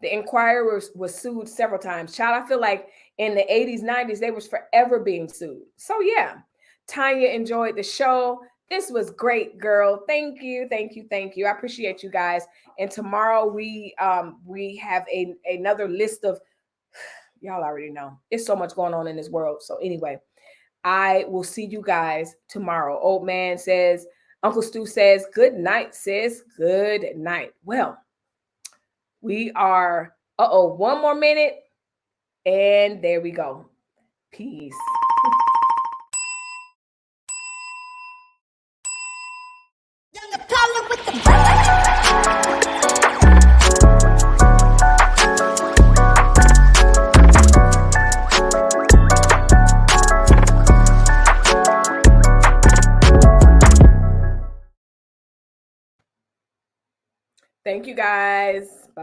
Speaker 1: The Inquirer was sued several times. Child, I feel like in the 80s, 90s, they was forever being sued. So yeah, Tanya enjoyed the show. This was great, girl. Thank you. I appreciate you guys. And tomorrow we have another list of, y'all already know. There's so much going on in this world. So anyway, I will see you guys tomorrow. Old man says, Uncle Stu says, good night, sis. Good night. Well, we are, one more minute. And there we go. Peace. Thank you, guys.